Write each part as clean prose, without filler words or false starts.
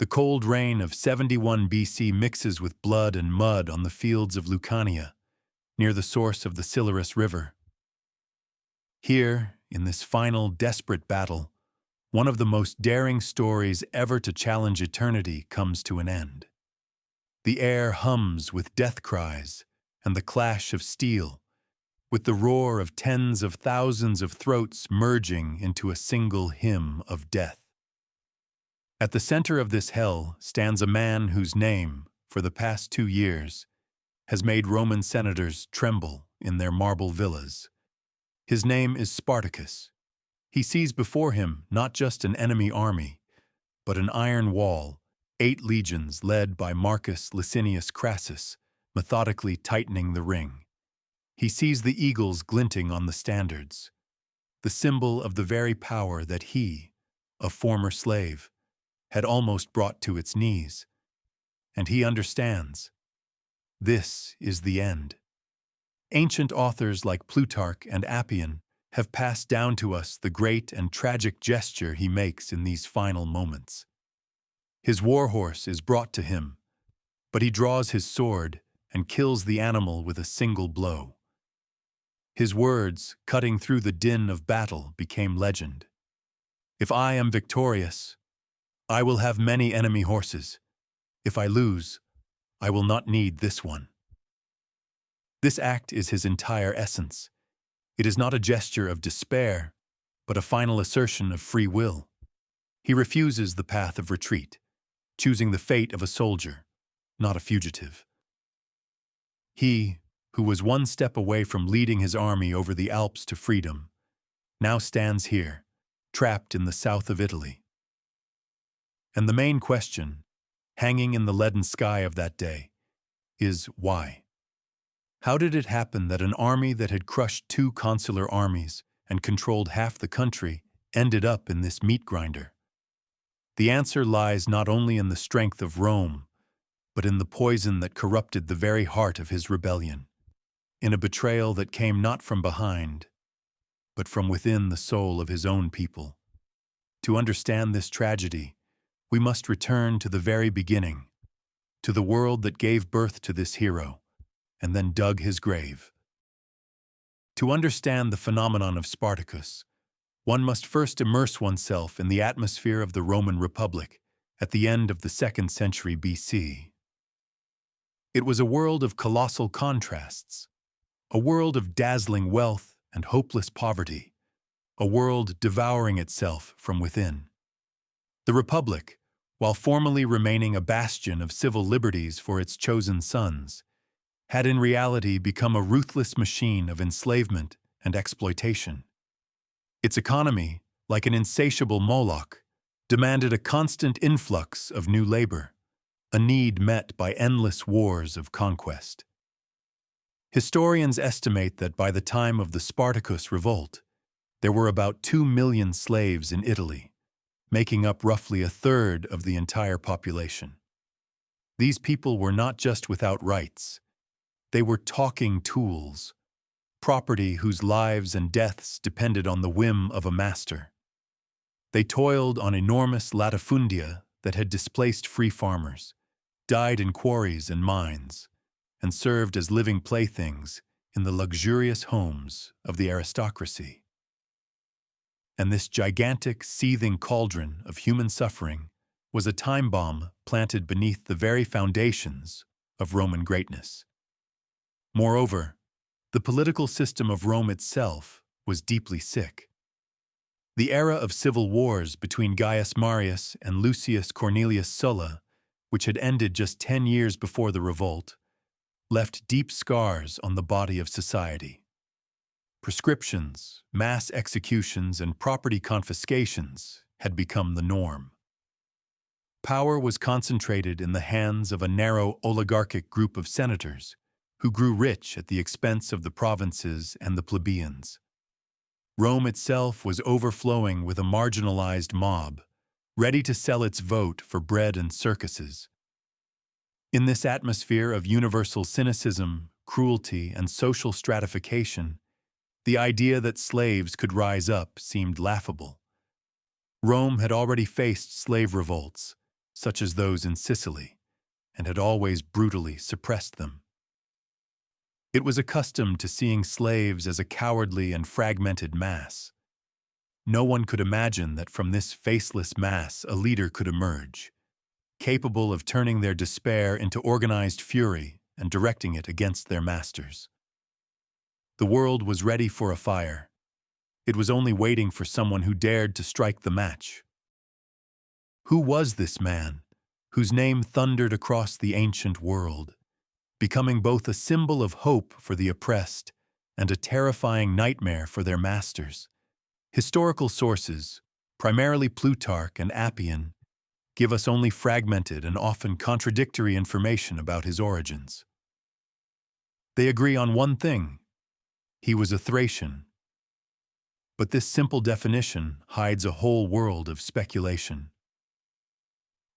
The cold rain of 71 BC mixes with blood and mud on the fields of Lucania, near the source of the Silurus River. Here, in this final desperate battle, one of the most daring stories ever to challenge eternity comes to an end. The air hums with death cries and the clash of steel, with the roar of tens of thousands of throats merging into a single hymn of death. At the center of this hell stands a man whose name, for the past 2 years, has made Roman senators tremble in their marble villas. His name is Spartacus. He sees before him not just an enemy army, but an iron wall, 8 legions led by Marcus Licinius Crassus, methodically tightening the ring. He sees the eagles glinting on the standards, the symbol of the very power that he, a former slave, had almost brought to its knees. And he understands. This is the end. Ancient authors like Plutarch and Appian have passed down to us the great and tragic gesture he makes in these final moments. His warhorse is brought to him, but he draws his sword and kills the animal with a single blow. His words, cutting through the din of battle, became legend. If I am victorious, I will have many enemy horses. If I lose, I will not need this one. This act is his entire essence. It is not a gesture of despair, but a final assertion of free will. He refuses the path of retreat, choosing the fate of a soldier, not a fugitive. He, who was one step away from leading his army over the Alps to freedom, now stands here, trapped in the south of Italy. And the main question, hanging in the leaden sky of that day, is why? How did it happen that an army that had crushed 2 consular armies and controlled half the country ended up in this meat grinder? The answer lies not only in the strength of Rome, but in the poison that corrupted the very heart of his rebellion, in a betrayal that came not from behind, but from within the soul of his own people. To understand this tragedy, we must return to the very beginning, to the world that gave birth to this hero, and then dug his grave. To understand the phenomenon of Spartacus, one must first immerse oneself in the atmosphere of the Roman Republic at the end of the 2nd century BC. It was a world of colossal contrasts, a world of dazzling wealth and hopeless poverty, a world devouring itself from within. The Republic, while formally remaining a bastion of civil liberties for its chosen sons, had in reality become a ruthless machine of enslavement and exploitation. Its economy, like an insatiable Moloch, demanded a constant influx of new labor, a need met by endless wars of conquest. Historians estimate that by the time of the Spartacus revolt, there were about 2 million slaves in Italy, making up roughly 1/3 of the entire population. These people were not just without rights. They were talking tools, property whose lives and deaths depended on the whim of a master. They toiled on enormous latifundia that had displaced free farmers, died in quarries and mines, and served as living playthings in the luxurious homes of the aristocracy. And this gigantic, seething cauldron of human suffering was a time bomb planted beneath the very foundations of Roman greatness. Moreover, the political system of Rome itself was deeply sick. The era of civil wars between Gaius Marius and Lucius Cornelius Sulla, which had ended just 10 years before the revolt, left deep scars on the body of society. Proscriptions, mass executions, and property confiscations had become the norm. Power was concentrated in the hands of a narrow oligarchic group of senators who grew rich at the expense of the provinces and the plebeians. Rome itself was overflowing with a marginalized mob, ready to sell its vote for bread and circuses. In this atmosphere of universal cynicism, cruelty, and social stratification, the idea that slaves could rise up seemed laughable. Rome had already faced slave revolts, such as those in Sicily, and had always brutally suppressed them. It was accustomed to seeing slaves as a cowardly and fragmented mass. No one could imagine that from this faceless mass a leader could emerge, capable of turning their despair into organized fury and directing it against their masters. The world was ready for a fire. It was only waiting for someone who dared to strike the match. Who was this man, whose name thundered across the ancient world, becoming both a symbol of hope for the oppressed and a terrifying nightmare for their masters? Historical sources, primarily Plutarch and Appian, give us only fragmented and often contradictory information about his origins. They agree on one thing: he was a Thracian. But this simple definition hides a whole world of speculation.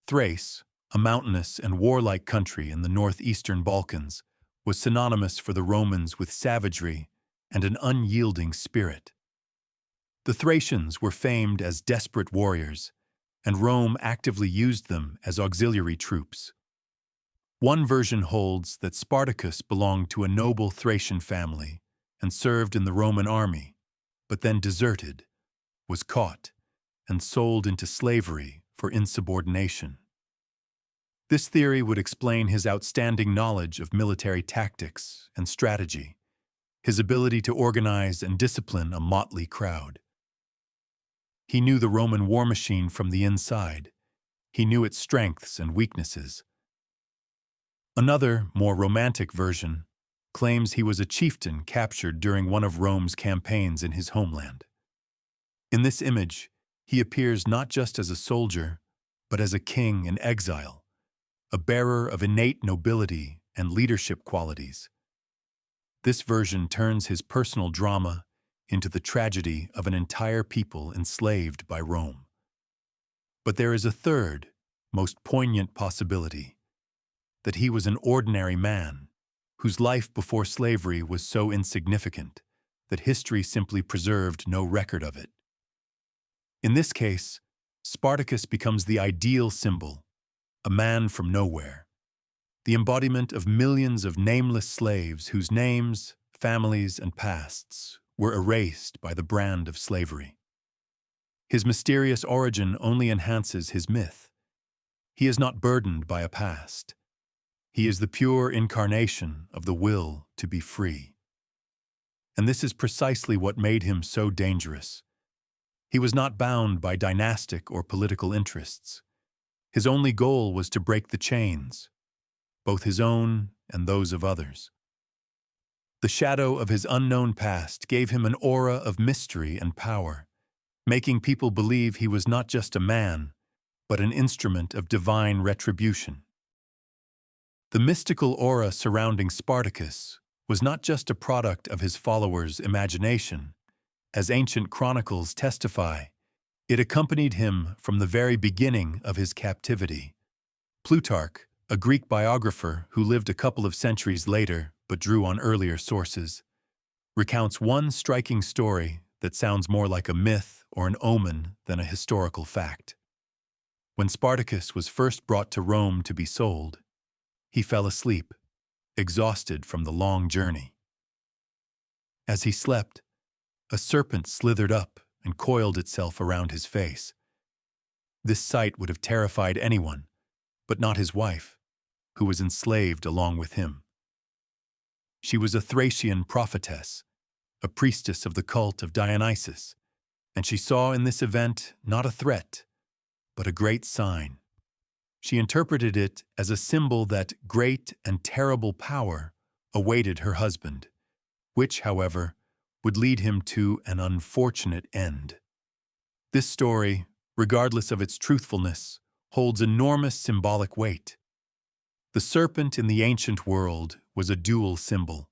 Thrace, a mountainous and warlike country in the northeastern Balkans, was synonymous for the Romans with savagery and an unyielding spirit. The Thracians were famed as desperate warriors, and Rome actively used them as auxiliary troops. One version holds that Spartacus belonged to a noble Thracian family and served in the Roman army, but then deserted, was caught, and sold into slavery for insubordination. This theory would explain his outstanding knowledge of military tactics and strategy, his ability to organize and discipline a motley crowd. He knew the Roman war machine from the inside. He knew its strengths and weaknesses. Another, more romantic version claims he was a chieftain captured during one of Rome's campaigns in his homeland. In this image, he appears not just as a soldier, but as a king in exile, a bearer of innate nobility and leadership qualities. This version turns his personal drama into the tragedy of an entire people enslaved by Rome. But there is a third, most poignant possibility: that he was an ordinary man, whose life before slavery was so insignificant that history simply preserved no record of it. In this case, Spartacus becomes the ideal symbol, a man from nowhere, the embodiment of millions of nameless slaves whose names, families, and pasts were erased by the brand of slavery. His mysterious origin only enhances his myth. He is not burdened by a past. He is the pure incarnation of the will to be free. And this is precisely what made him so dangerous. He was not bound by dynastic or political interests. His only goal was to break the chains, both his own and those of others. The shadow of his unknown past gave him an aura of mystery and power, making people believe he was not just a man, but an instrument of divine retribution. The mystical aura surrounding Spartacus was not just a product of his followers' imagination. As ancient chronicles testify, it accompanied him from the very beginning of his captivity. Plutarch, a Greek biographer who lived a couple of centuries later but drew on earlier sources, recounts one striking story that sounds more like a myth or an omen than a historical fact. When Spartacus was first brought to Rome to be sold, he fell asleep, exhausted from the long journey. As he slept, a serpent slithered up and coiled itself around his face. This sight would have terrified anyone, but not his wife, who was enslaved along with him. She was a Thracian prophetess, a priestess of the cult of Dionysus, and she saw in this event not a threat, but a great sign. She interpreted it as a symbol that great and terrible power awaited her husband, which, however, would lead him to an unfortunate end. This story, regardless of its truthfulness, holds enormous symbolic weight. The serpent in the ancient world was a dual symbol.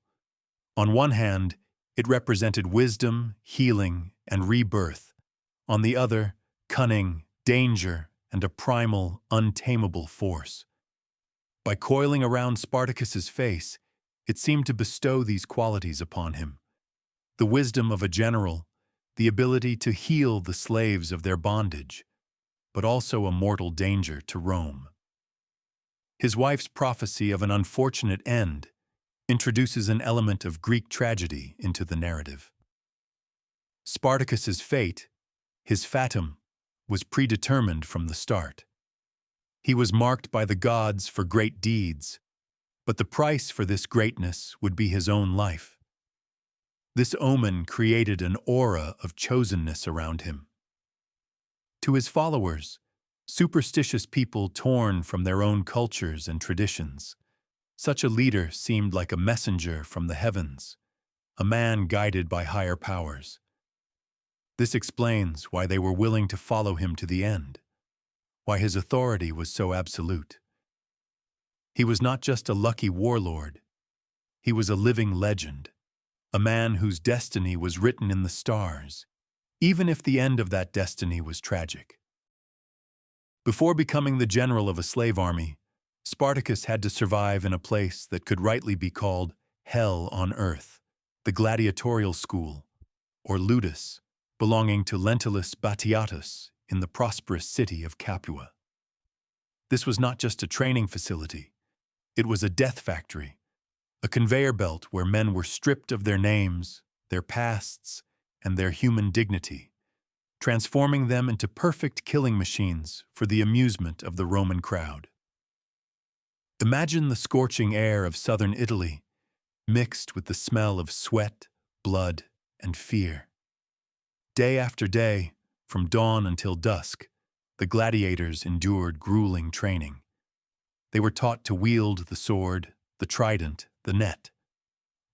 On one hand, it represented wisdom, healing, and rebirth. On the other, cunning, danger, and a primal, untamable force. By coiling around Spartacus's face, it seemed to bestow these qualities upon him: the wisdom of a general, the ability to heal the slaves of their bondage, but also a mortal danger to Rome. His wife's prophecy of an unfortunate end introduces an element of Greek tragedy into the narrative. Spartacus's fate, his fatum, was predetermined from the start. He was marked by the gods for great deeds, but the price for this greatness would be his own life. This omen created an aura of chosenness around him. To his followers, superstitious people torn from their own cultures and traditions, such a leader seemed like a messenger from the heavens, a man guided by higher powers. This explains why they were willing to follow him to the end, why his authority was so absolute. He was not just a lucky warlord, he was a living legend, a man whose destiny was written in the stars, even if the end of that destiny was tragic. Before becoming the general of a slave army, Spartacus had to survive in a place that could rightly be called hell on earth, the gladiatorial school, or ludus, belonging to Lentulus Batiatus in the prosperous city of Capua. This was not just a training facility, it was a death factory, a conveyor belt where men were stripped of their names, their pasts, and their human dignity, transforming them into perfect killing machines for the amusement of the Roman crowd. Imagine the scorching air of southern Italy, mixed with the smell of sweat, blood, and fear. Day after day, from dawn until dusk, the gladiators endured grueling training. They were taught to wield the sword, the trident, the net.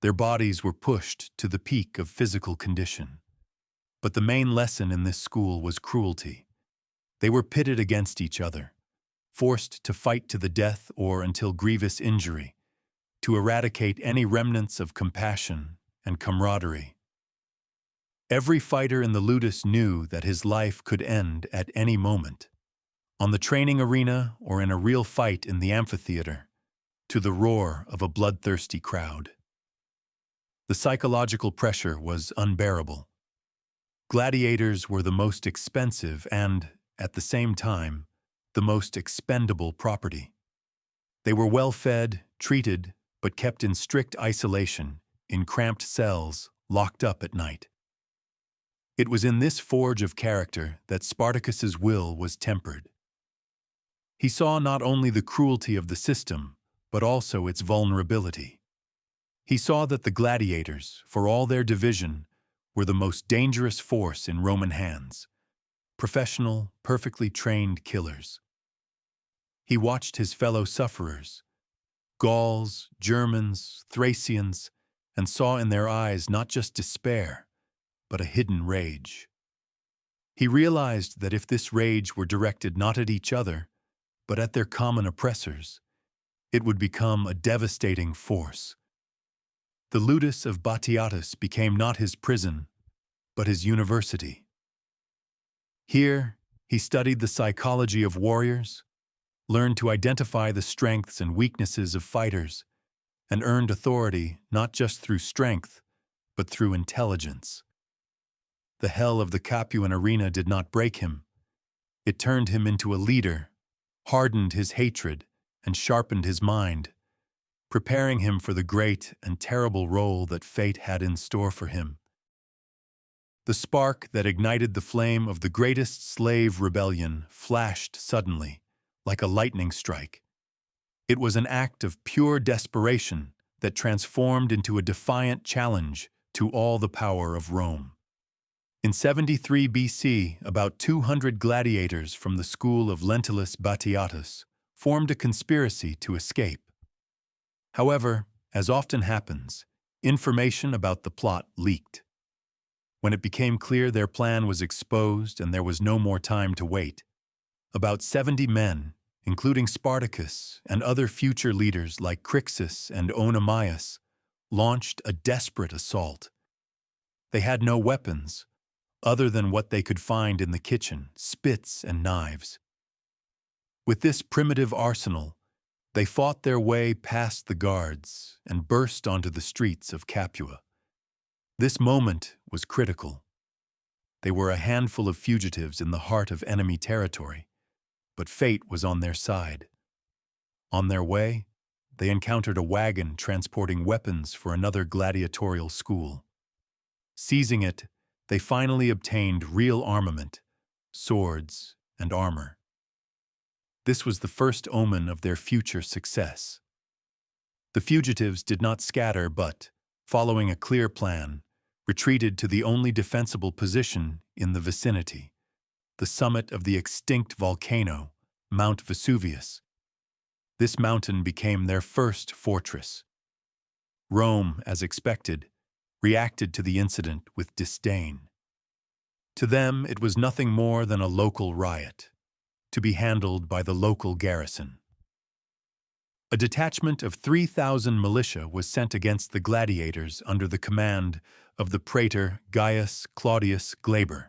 Their bodies were pushed to the peak of physical condition. But the main lesson in this school was cruelty. They were pitted against each other, forced to fight to the death or until grievous injury, to eradicate any remnants of compassion and camaraderie. Every fighter in the ludus knew that his life could end at any moment, on the training arena or in a real fight in the amphitheater, to the roar of a bloodthirsty crowd. The psychological pressure was unbearable. Gladiators were the most expensive and, at the same time, the most expendable property. They were well-fed, treated, but kept in strict isolation, in cramped cells, locked up at night. It was in this forge of character that Spartacus's will was tempered. He saw not only the cruelty of the system, but also its vulnerability. He saw that the gladiators, for all their division, were the most dangerous force in Roman hands, professional, perfectly trained killers. He watched his fellow sufferers, Gauls, Germans, Thracians, and saw in their eyes not just despair, but a hidden rage. He realized that if this rage were directed not at each other, but at their common oppressors, it would become a devastating force. The ludus of Batiatus became not his prison, but his university. Here, he studied the psychology of warriors, learned to identify the strengths and weaknesses of fighters, and earned authority not just through strength, but through intelligence. The hell of the Capuan arena did not break him. It turned him into a leader, hardened his hatred, and sharpened his mind, preparing him for the great and terrible role that fate had in store for him. The spark that ignited the flame of the greatest slave rebellion flashed suddenly, like a lightning strike. It was an act of pure desperation that transformed into a defiant challenge to all the power of Rome. In 73 BC, about 200 gladiators from the school of Lentulus Batiatus formed a conspiracy to escape. However, as often happens, information about the plot leaked. When it became clear their plan was exposed and there was no more time to wait, about 70 men, including Spartacus and other future leaders like Crassus and Oenomaus, launched a desperate assault. They had no weapons, other than what they could find in the kitchen, spits and knives. With this primitive arsenal, they fought their way past the guards and burst onto the streets of Capua. This moment was critical. They were a handful of fugitives in the heart of enemy territory, but fate was on their side. On their way, they encountered a wagon transporting weapons for another gladiatorial school. Seizing it, they finally obtained real armament, swords, and armor. This was the first omen of their future success. The fugitives did not scatter but, following a clear plan, retreated to the only defensible position in the vicinity, the summit of the extinct volcano, Mount Vesuvius. This mountain became their first fortress. Rome, as expected, reacted to the incident with disdain. To them, it was nothing more than a local riot, to be handled by the local garrison. A detachment of 3,000 militia was sent against the gladiators under the command of the praetor Gaius Claudius Glaber.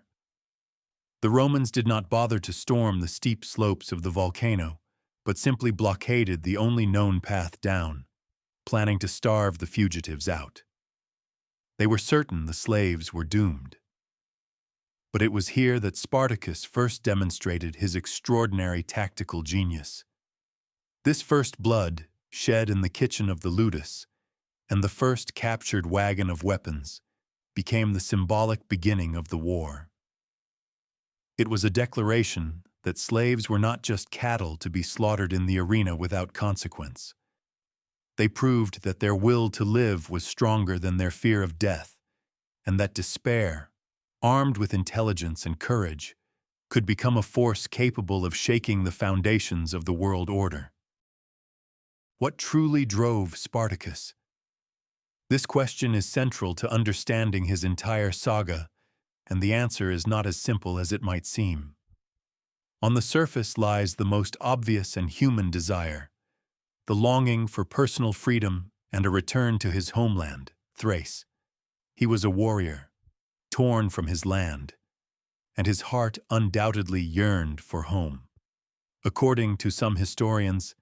The Romans did not bother to storm the steep slopes of the volcano, but simply blockaded the only known path down, planning to starve the fugitives out. They were certain the slaves were doomed. But it was here that Spartacus first demonstrated his extraordinary tactical genius. This first blood, shed in the kitchen of the ludus, and the first captured wagon of weapons, became the symbolic beginning of the war. It was a declaration that slaves were not just cattle to be slaughtered in the arena without consequence. They proved that their will to live was stronger than their fear of death, and that despair, armed with intelligence and courage, could become a force capable of shaking the foundations of the world order. What truly drove Spartacus? This question is central to understanding his entire saga, and the answer is not as simple as it might seem. On the surface lies the most obvious and human desire, the longing for personal freedom and a return to his homeland, Thrace. He was a warrior, torn from his land, and his heart undoubtedly yearned for home. According to some historians,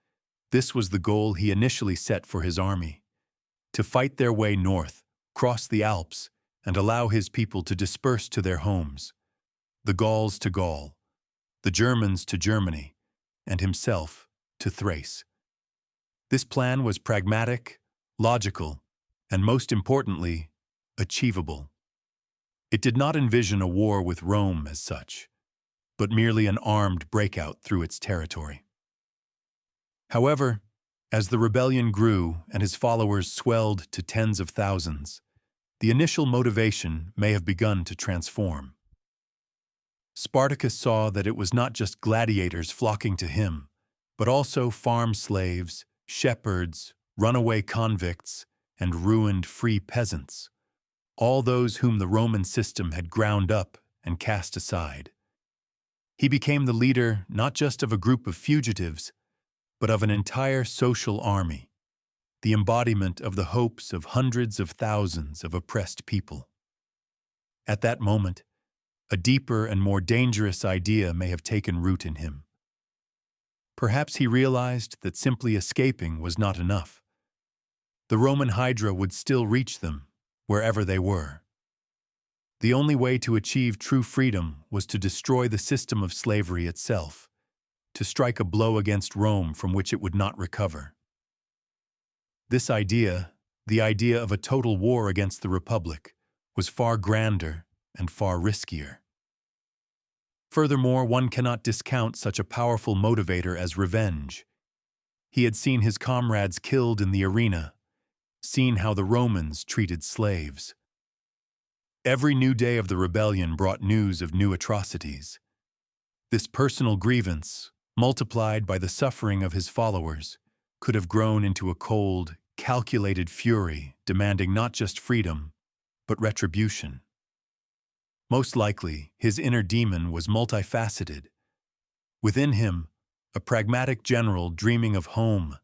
this was the goal he initially set for his army: to fight their way north, cross the Alps, and allow his people to disperse to their homes, the Gauls to Gaul, the Germans to Germany, and himself to Thrace. This plan was pragmatic, logical, and most importantly, achievable. It did not envision a war with Rome as such, but merely an armed breakout through its territory. However, as the rebellion grew and his followers swelled to tens of thousands, the initial motivation may have begun to transform. Spartacus saw that it was not just gladiators flocking to him, but also farm slaves, shepherds, runaway convicts, and ruined free peasants, all those whom the Roman system had ground up and cast aside. He became the leader not just of a group of fugitives, but of an entire social army, the embodiment of the hopes of hundreds of thousands of oppressed people. At that moment, a deeper and more dangerous idea may have taken root in him. Perhaps he realized that simply escaping was not enough. The Roman Hydra would still reach them, wherever they were. The only way to achieve true freedom was to destroy the system of slavery itself, to strike a blow against Rome from which it would not recover. This idea, the idea of a total war against the Republic, was far grander and far riskier. Furthermore, one cannot discount such a powerful motivator as revenge. He had seen his comrades killed in the arena, seen how the Romans treated slaves. Every new day of the rebellion brought news of new atrocities. This personal grievance, multiplied by the suffering of his followers, could have grown into a cold, calculated fury demanding not just freedom, but retribution. Most likely, his inner demon was multifaceted. Within him, a pragmatic general dreaming of home,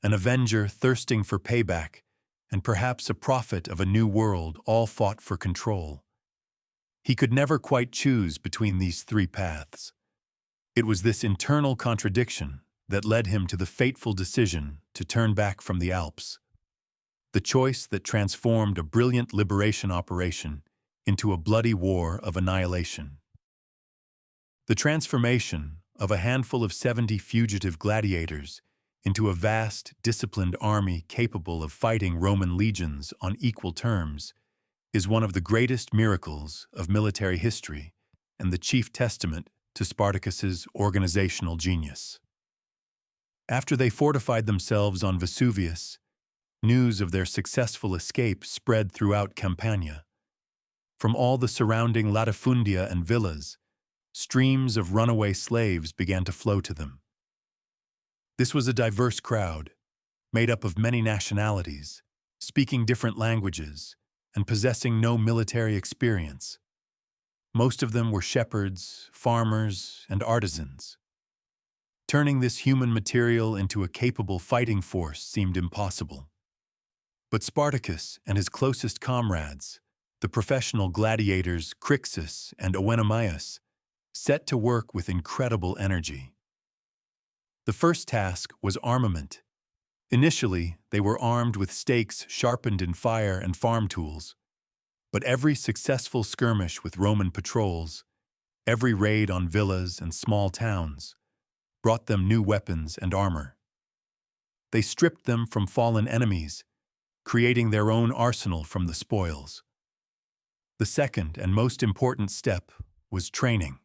an avenger thirsting for payback, and perhaps a prophet of a new world all fought for control. He could never quite choose between these three paths. It was this internal contradiction that led him to the fateful decision to turn back from the Alps, the choice that transformed a brilliant liberation operation into a bloody war of annihilation. The transformation, of a handful of 70 fugitive gladiators into a vast, disciplined army capable of fighting Roman legions on equal terms is one of the greatest miracles of military history and the chief testament to Spartacus's organizational genius. After they fortified themselves on Vesuvius, news of their successful escape spread throughout Campania. From all the surrounding latifundia and villas, streams of runaway slaves began to flow to them. This was a diverse crowd, made up of many nationalities, speaking different languages, and possessing no military experience. Most of them were shepherds, farmers, and artisans. Turning this human material into a capable fighting force seemed impossible. But Spartacus and his closest comrades, the professional gladiators Crassus and Oenomaus, set to work with incredible energy. The first task was armament. Initially, they were armed with stakes sharpened in fire and farm tools. But every successful skirmish with Roman patrols, every raid on villas and small towns, brought them new weapons and armor. They stripped them from fallen enemies, creating their own arsenal from the spoils. The second and most important step was training.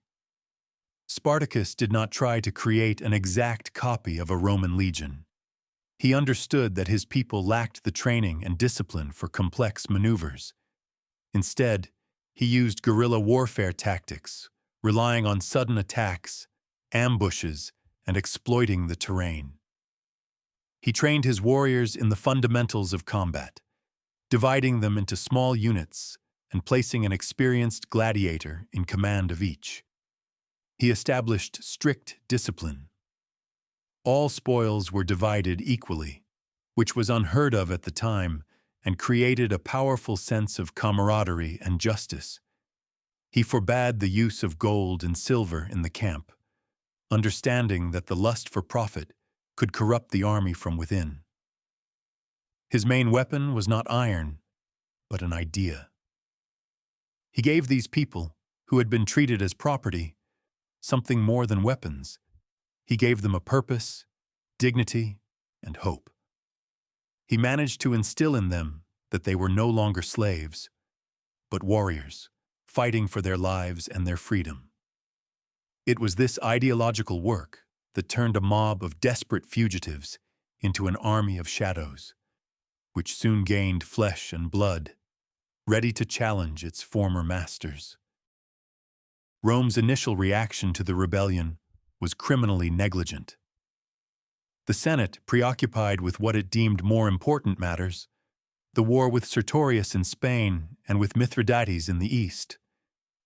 Spartacus did not try to create an exact copy of a Roman legion. He understood that his people lacked the training and discipline for complex maneuvers. Instead, he used guerrilla warfare tactics, relying on sudden attacks, ambushes, and exploiting the terrain. He trained his warriors in the fundamentals of combat, dividing them into small units and placing an experienced gladiator in command of each. He established strict discipline. All spoils were divided equally, which was unheard of at the time and created a powerful sense of camaraderie and justice. He forbade the use of gold and silver in the camp, understanding that the lust for profit could corrupt the army from within. His main weapon was not iron, but an idea. He gave these people, who had been treated as property, something more than weapons. He gave them a purpose, dignity, and hope. He managed to instill in them that they were no longer slaves, but warriors, fighting for their lives and their freedom. It was this ideological work that turned a mob of desperate fugitives into an army of shadows, which soon gained flesh and blood, ready to challenge its former masters. Rome's initial reaction to the rebellion was criminally negligent. The Senate, preoccupied with what it deemed more important matters, the war with Sertorius in Spain and with Mithridates in the east,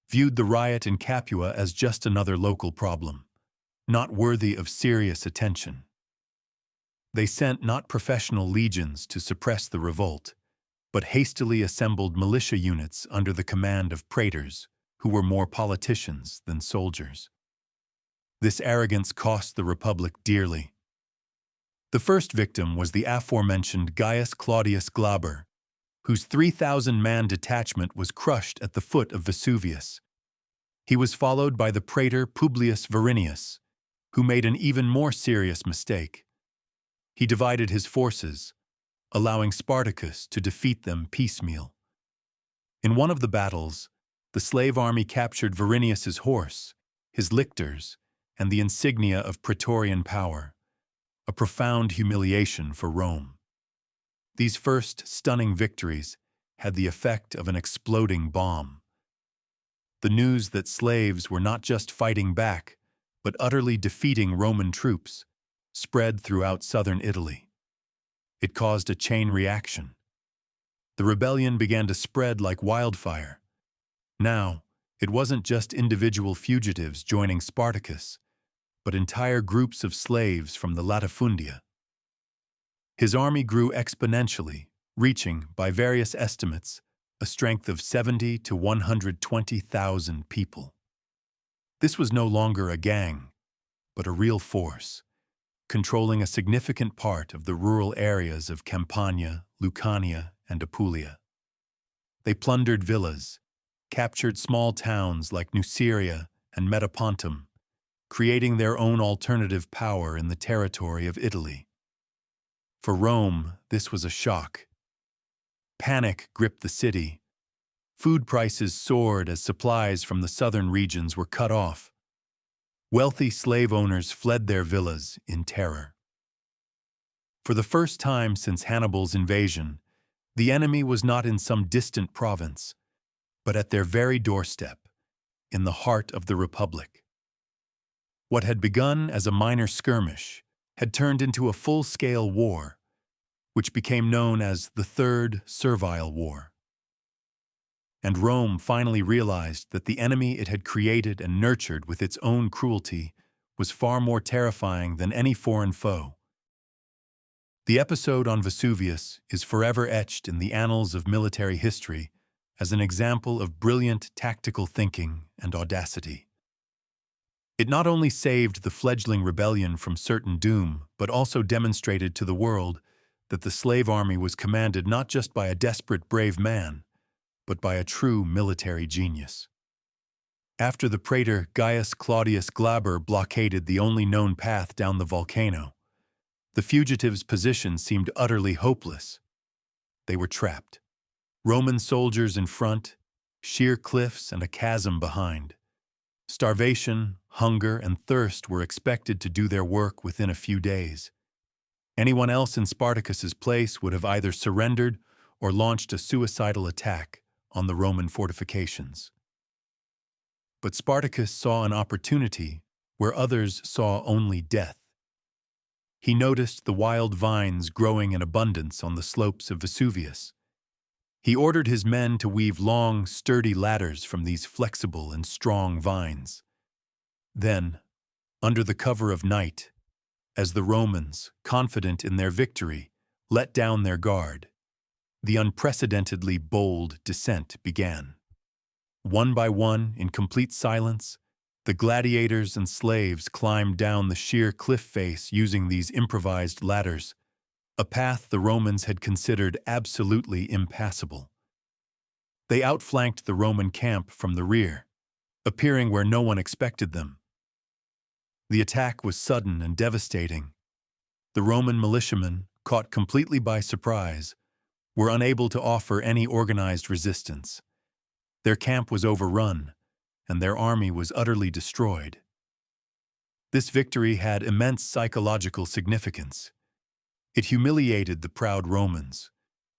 viewed the riot in Capua as just another local problem, not worthy of serious attention. They sent not professional legions to suppress the revolt, but hastily assembled militia units under the command of praetors, who were more politicians than soldiers. This arrogance cost the Republic dearly. The first victim was the aforementioned Gaius Claudius Glaber, whose 3,000-man detachment was crushed at the foot of Vesuvius. He was followed by the praetor Publius Varinius, who made an even more serious mistake. He divided his forces, allowing Spartacus to defeat them piecemeal. In one of the battles, the slave army captured Varinius's horse, his lictors, and the insignia of praetorian power, a profound humiliation for Rome. These first stunning victories had the effect of an exploding bomb. The news that slaves were not just fighting back, but utterly defeating Roman troops, spread throughout southern Italy. It caused a chain reaction. The rebellion began to spread like wildfire. Now, it wasn't just individual fugitives joining Spartacus, but entire groups of slaves from the latifundia. His army grew exponentially, reaching, by various estimates, a strength of 70 to 120,000 people. This was no longer a gang, but a real force, controlling a significant part of the rural areas of Campania, Lucania, and Apulia. They plundered villas, captured small towns like Nuceria and Metapontum, creating their own alternative power in the territory of Italy. For Rome, this was a shock. Panic gripped the city. Food prices soared as supplies from the southern regions were cut off. Wealthy slave owners fled their villas in terror. For the first time since Hannibal's invasion, the enemy was not in some distant province, but at their very doorstep, in the heart of the Republic. What had begun as a minor skirmish had turned into a full-scale war, which became known as the Third Servile War. And Rome finally realized that the enemy it had created and nurtured with its own cruelty was far more terrifying than any foreign foe. The episode on Vesuvius is forever etched in the annals of military history as an example of brilliant tactical thinking and audacity. It not only saved the fledgling rebellion from certain doom, but also demonstrated to the world that the slave army was commanded not just by a desperate, brave man, but by a true military genius. After the praetor Gaius Claudius Glaber blockaded the only known path down the volcano, the fugitives' position seemed utterly hopeless. They were trapped. Roman soldiers in front, sheer cliffs and a chasm behind. Starvation, hunger, and thirst were expected to do their work within a few days. Anyone else in Spartacus's place would have either surrendered or launched a suicidal attack on the Roman fortifications. But Spartacus saw an opportunity where others saw only death. He noticed the wild vines growing in abundance on the slopes of Vesuvius. He ordered his men to weave long, sturdy ladders from these flexible and strong vines. Then, under the cover of night, as the Romans, confident in their victory, let down their guard, the unprecedentedly bold descent began. One by one, in complete silence, the gladiators and slaves climbed down the sheer cliff face using these improvised ladders, a path the Romans had considered absolutely impassable. They outflanked the Roman camp from the rear, appearing where no one expected them. The attack was sudden and devastating. The Roman militiamen, caught completely by surprise, were unable to offer any organized resistance. Their camp was overrun, and their army was utterly destroyed. This victory had immense psychological significance. It humiliated the proud Romans,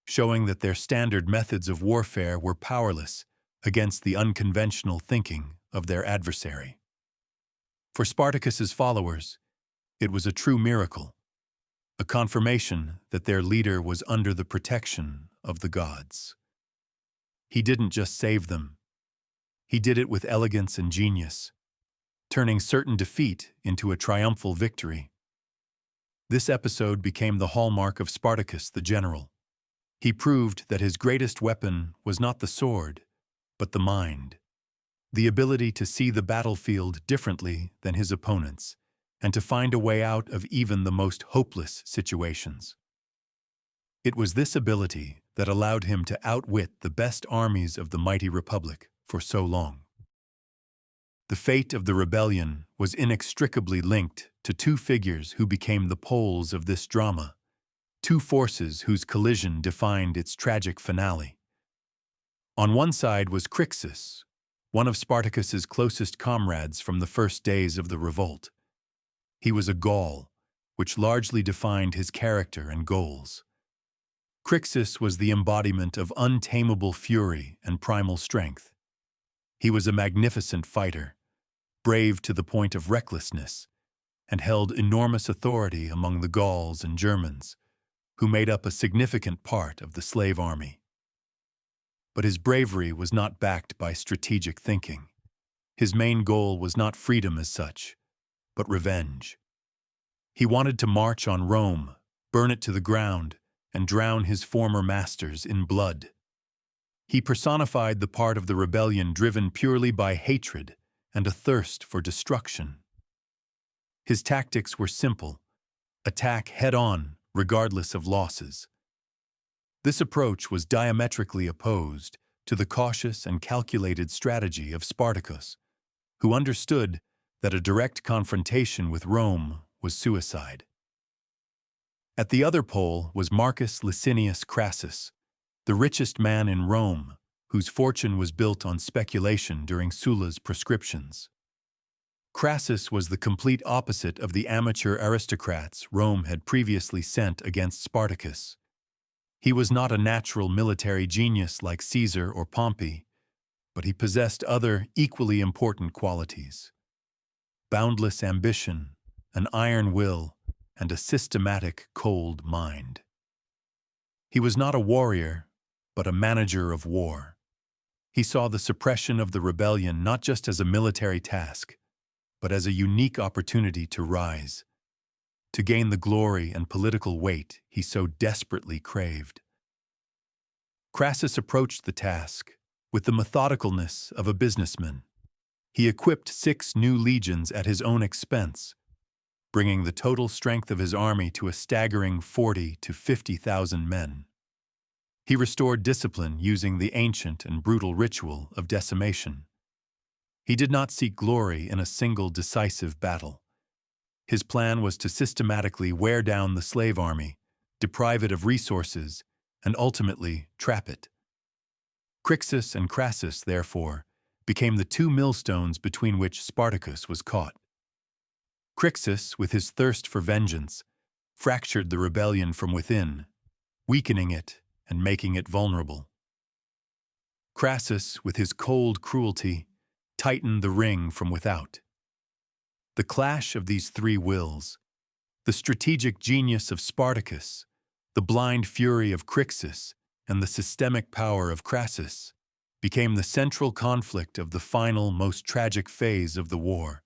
showing that their standard methods of warfare were powerless against the unconventional thinking of their adversary. For Spartacus's followers, it was a true miracle, a confirmation that their leader was under the protection of the gods. He didn't just save them. He did it with elegance and genius, turning certain defeat into a triumphal victory. This episode became the hallmark of Spartacus the general. He proved that his greatest weapon was not the sword, but the mind, the ability to see the battlefield differently than his opponents, and to find a way out of even the most hopeless situations. It was this ability that allowed him to outwit the best armies of the mighty Republic for so long. The fate of the rebellion was inextricably linked to two figures who became the poles of this drama, two forces whose collision defined its tragic finale. On one side was Crassus, one of Spartacus's closest comrades from the first days of the revolt. He was a Gaul, which largely defined his character and goals. Crassus was the embodiment of untamable fury and primal strength. He was a magnificent fighter, brave to the point of recklessness, and held enormous authority among the Gauls and Germans, who made up a significant part of the slave army. But his bravery was not backed by strategic thinking. His main goal was not freedom as such, but revenge. He wanted to march on Rome, burn it to the ground, and drown his former masters in blood. He personified the part of the rebellion driven purely by hatred and a thirst for destruction. His tactics were simple: attack head-on, regardless of losses. This approach was diametrically opposed to the cautious and calculated strategy of Spartacus, who understood that a direct confrontation with Rome was suicide. At the other pole was Marcus Licinius Crassus, the richest man in Rome, whose fortune was built on speculation during Sulla's proscriptions. Crassus was the complete opposite of the amateur aristocrats Rome had previously sent against Spartacus. He was not a natural military genius like Caesar or Pompey, but he possessed other equally important qualities: boundless ambition, an iron will, and a systematic, cold mind. He was not a warrior, but a manager of war. He saw the suppression of the rebellion not just as a military task, but as a unique opportunity to rise, to gain the glory and political weight he so desperately craved. Crassus approached the task with the methodicalness of a businessman. He equipped 6 new legions at his own expense, bringing the total strength of his army to a staggering 40,000 to 50,000 men. He restored discipline using the ancient and brutal ritual of decimation. He did not seek glory in a single decisive battle. His plan was to systematically wear down the slave army, deprive it of resources, and ultimately trap it. Crixus and Crassus, therefore, became the 2 millstones between which Spartacus was caught. Crixus, with his thirst for vengeance, fractured the rebellion from within, weakening it and making it vulnerable. Crassus, with his cold cruelty, tightened the ring from without. The clash of these 3 wills, the strategic genius of Spartacus, the blind fury of Crixus, and the systemic power of Crassus, became the central conflict of the final, most tragic phase of the war.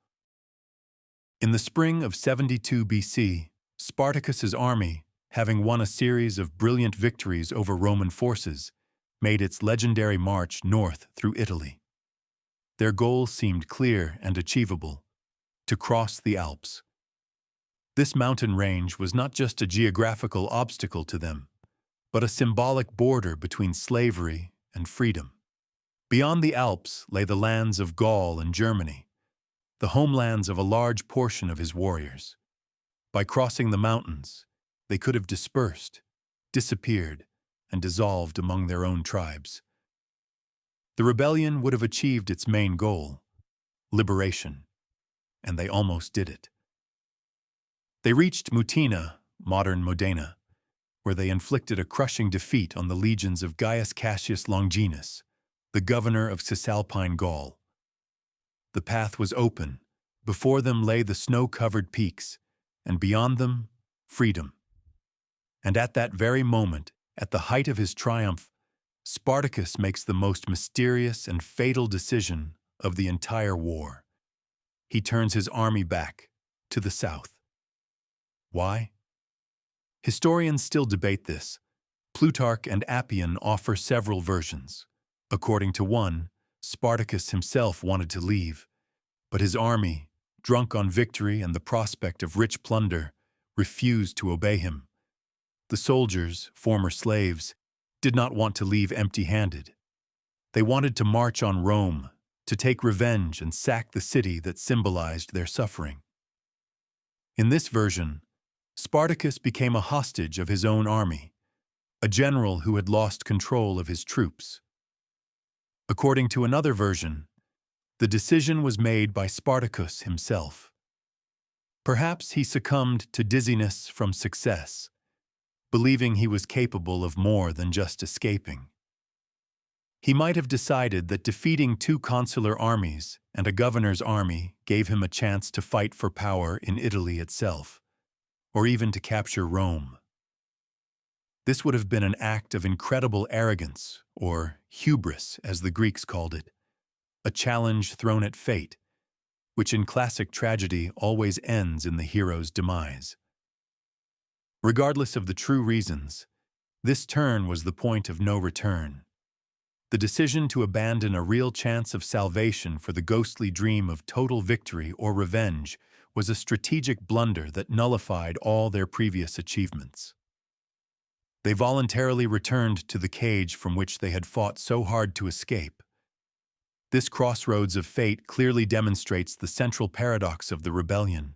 In the spring of 72 BC, Spartacus's army, having won a series of brilliant victories over Roman forces, made its legendary march north through Italy. Their goal seemed clear and achievable: to cross the Alps. This mountain range was not just a geographical obstacle to them, but a symbolic border between slavery and freedom. Beyond the Alps lay the lands of Gaul and Germany, the homelands of a large portion of his warriors. By crossing the mountains, they could have dispersed, disappeared, and dissolved among their own tribes. The rebellion would have achieved its main goal: liberation, and they almost did it. They reached Mutina, modern Modena, where they inflicted a crushing defeat on the legions of Gaius Cassius Longinus, the governor of Cisalpine Gaul. The path was open. Before them lay the snow-covered peaks, and beyond them, freedom. And at that very moment, at the height of his triumph, Spartacus makes the most mysterious and fatal decision of the entire war. He turns his army back to the south. Why? Historians still debate this. Plutarch and Appian offer several versions. According to one, Spartacus himself wanted to leave, but his army, drunk on victory and the prospect of rich plunder, refused to obey him. The soldiers, former slaves, did not want to leave empty-handed. They wanted to march on Rome, to take revenge and sack the city that symbolized their suffering. In this version, Spartacus became a hostage of his own army, a general who had lost control of his troops. According to another version, the decision was made by Spartacus himself. Perhaps he succumbed to dizziness from success, believing he was capable of more than just escaping. He might have decided that defeating 2 consular armies and a governor's army gave him a chance to fight for power in Italy itself, or even to capture Rome. This would have been an act of incredible arrogance, or hubris as the Greeks called it, a challenge thrown at fate, which in classic tragedy always ends in the hero's demise. Regardless of the true reasons, this turn was the point of no return. The decision to abandon a real chance of salvation for the ghostly dream of total victory or revenge was a strategic blunder that nullified all their previous achievements. They voluntarily returned to the cage from which they had fought so hard to escape. This crossroads of fate clearly demonstrates the central paradox of the rebellion.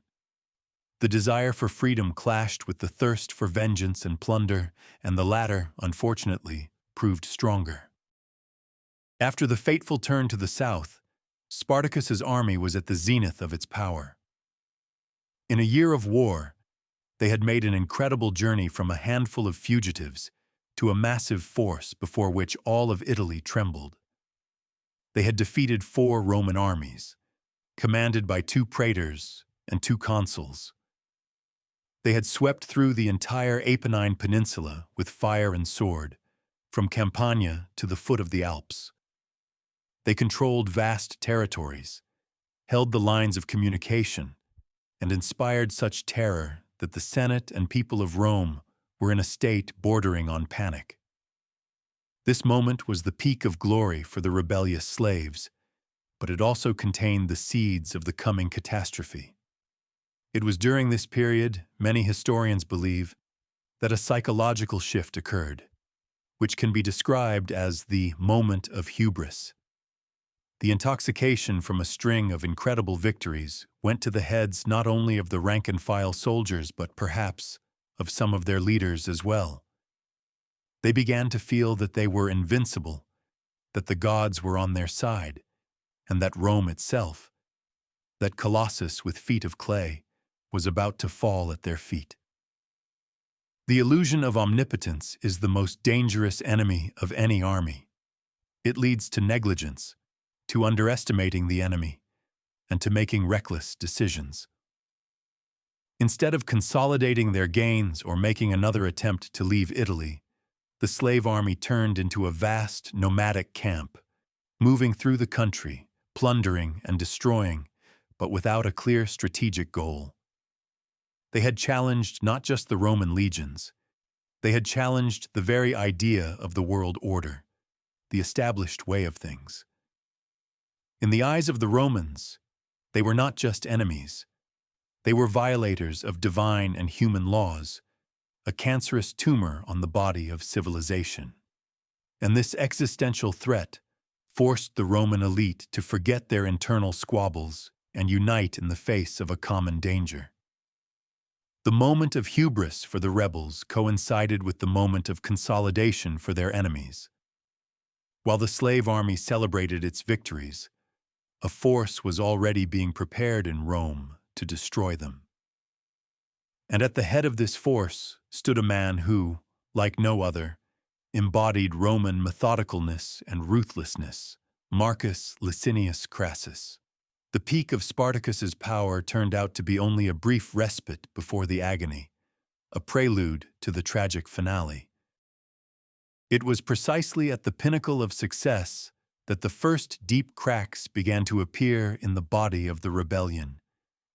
The desire for freedom clashed with the thirst for vengeance and plunder, and the latter, unfortunately, proved stronger. After the fateful turn to the south, Spartacus's army was at the zenith of its power. In a year of war, they had made an incredible journey from a handful of fugitives to a massive force before which all of Italy trembled. They had defeated 4 Roman armies, commanded by 2 praetors and 2 consuls. They had swept through the entire Apennine Peninsula with fire and sword, from Campania to the foot of the Alps. They controlled vast territories, held the lines of communication, and inspired such terror that the Senate and people of Rome were in a state bordering on panic. This moment was the peak of glory for the rebellious slaves, but it also contained the seeds of the coming catastrophe. It was during this period, many historians believe, that a psychological shift occurred, which can be described as the moment of hubris. The intoxication from a string of incredible victories went to the heads not only of the rank-and-file soldiers but perhaps of some of their leaders as well. They began to feel that they were invincible, that the gods were on their side, and that Rome itself, that Colossus with feet of clay, was about to fall at their feet. The illusion of omnipotence is the most dangerous enemy of any army. It leads to negligence, to underestimating the enemy, and to making reckless decisions. Instead of consolidating their gains or making another attempt to leave Italy, the slave army turned into a vast nomadic camp, moving through the country, plundering and destroying, but without a clear strategic goal. They had challenged not just the Roman legions, they had challenged the very idea of the world order, the established way of things. In the eyes of the Romans, they were not just enemies. They were violators of divine and human laws, a cancerous tumor on the body of civilization. And this existential threat forced the Roman elite to forget their internal squabbles and unite in the face of a common danger. The moment of hubris for the rebels coincided with the moment of consolidation for their enemies. While the slave army celebrated its victories, a force was already being prepared in Rome to destroy them. And at the head of this force stood a man who, like no other, embodied Roman methodicalness and ruthlessness, Marcus Licinius Crassus. The peak of Spartacus's power turned out to be only a brief respite before the agony, a prelude to the tragic finale. It was precisely at the pinnacle of success that the first deep cracks began to appear in the body of the rebellion,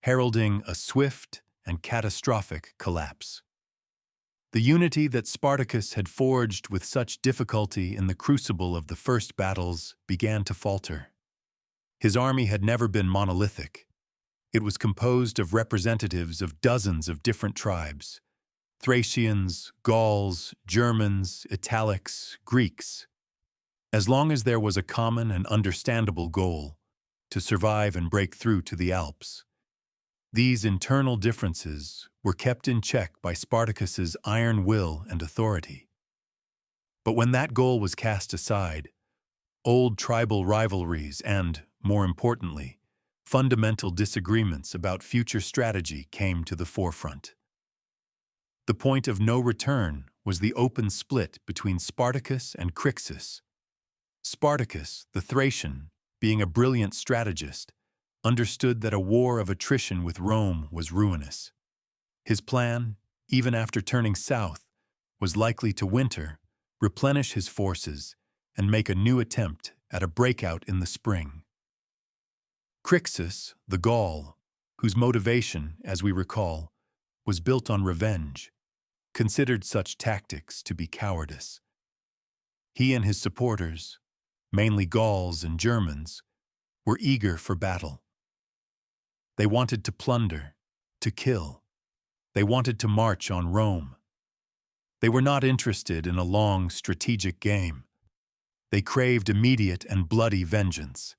heralding a swift and catastrophic collapse. The unity that Spartacus had forged with such difficulty in the crucible of the first battles began to falter. His army had never been monolithic. It was composed of representatives of dozens of different tribes: Thracians, Gauls, Germans, Italics, Greeks. As long as there was a common and understandable goal, to survive and break through to the Alps, these internal differences were kept in check by Spartacus's iron will and authority. But when that goal was cast aside, old tribal rivalries and, more importantly, fundamental disagreements about future strategy came to the forefront. The point of no return was the open split between Spartacus and Crassus. Spartacus, the Thracian, being a brilliant strategist, understood that a war of attrition with Rome was ruinous. His plan, even after turning south, was likely to winter, replenish his forces, and make a new attempt at a breakout in the spring. Crassus, the Gaul, whose motivation, as we recall, was built on revenge, considered such tactics to be cowardice. He and his supporters, mainly Gauls and Germans, were eager for battle. They wanted to plunder, to kill. They wanted to march on Rome. They were not interested in a long strategic game. They craved immediate and bloody vengeance.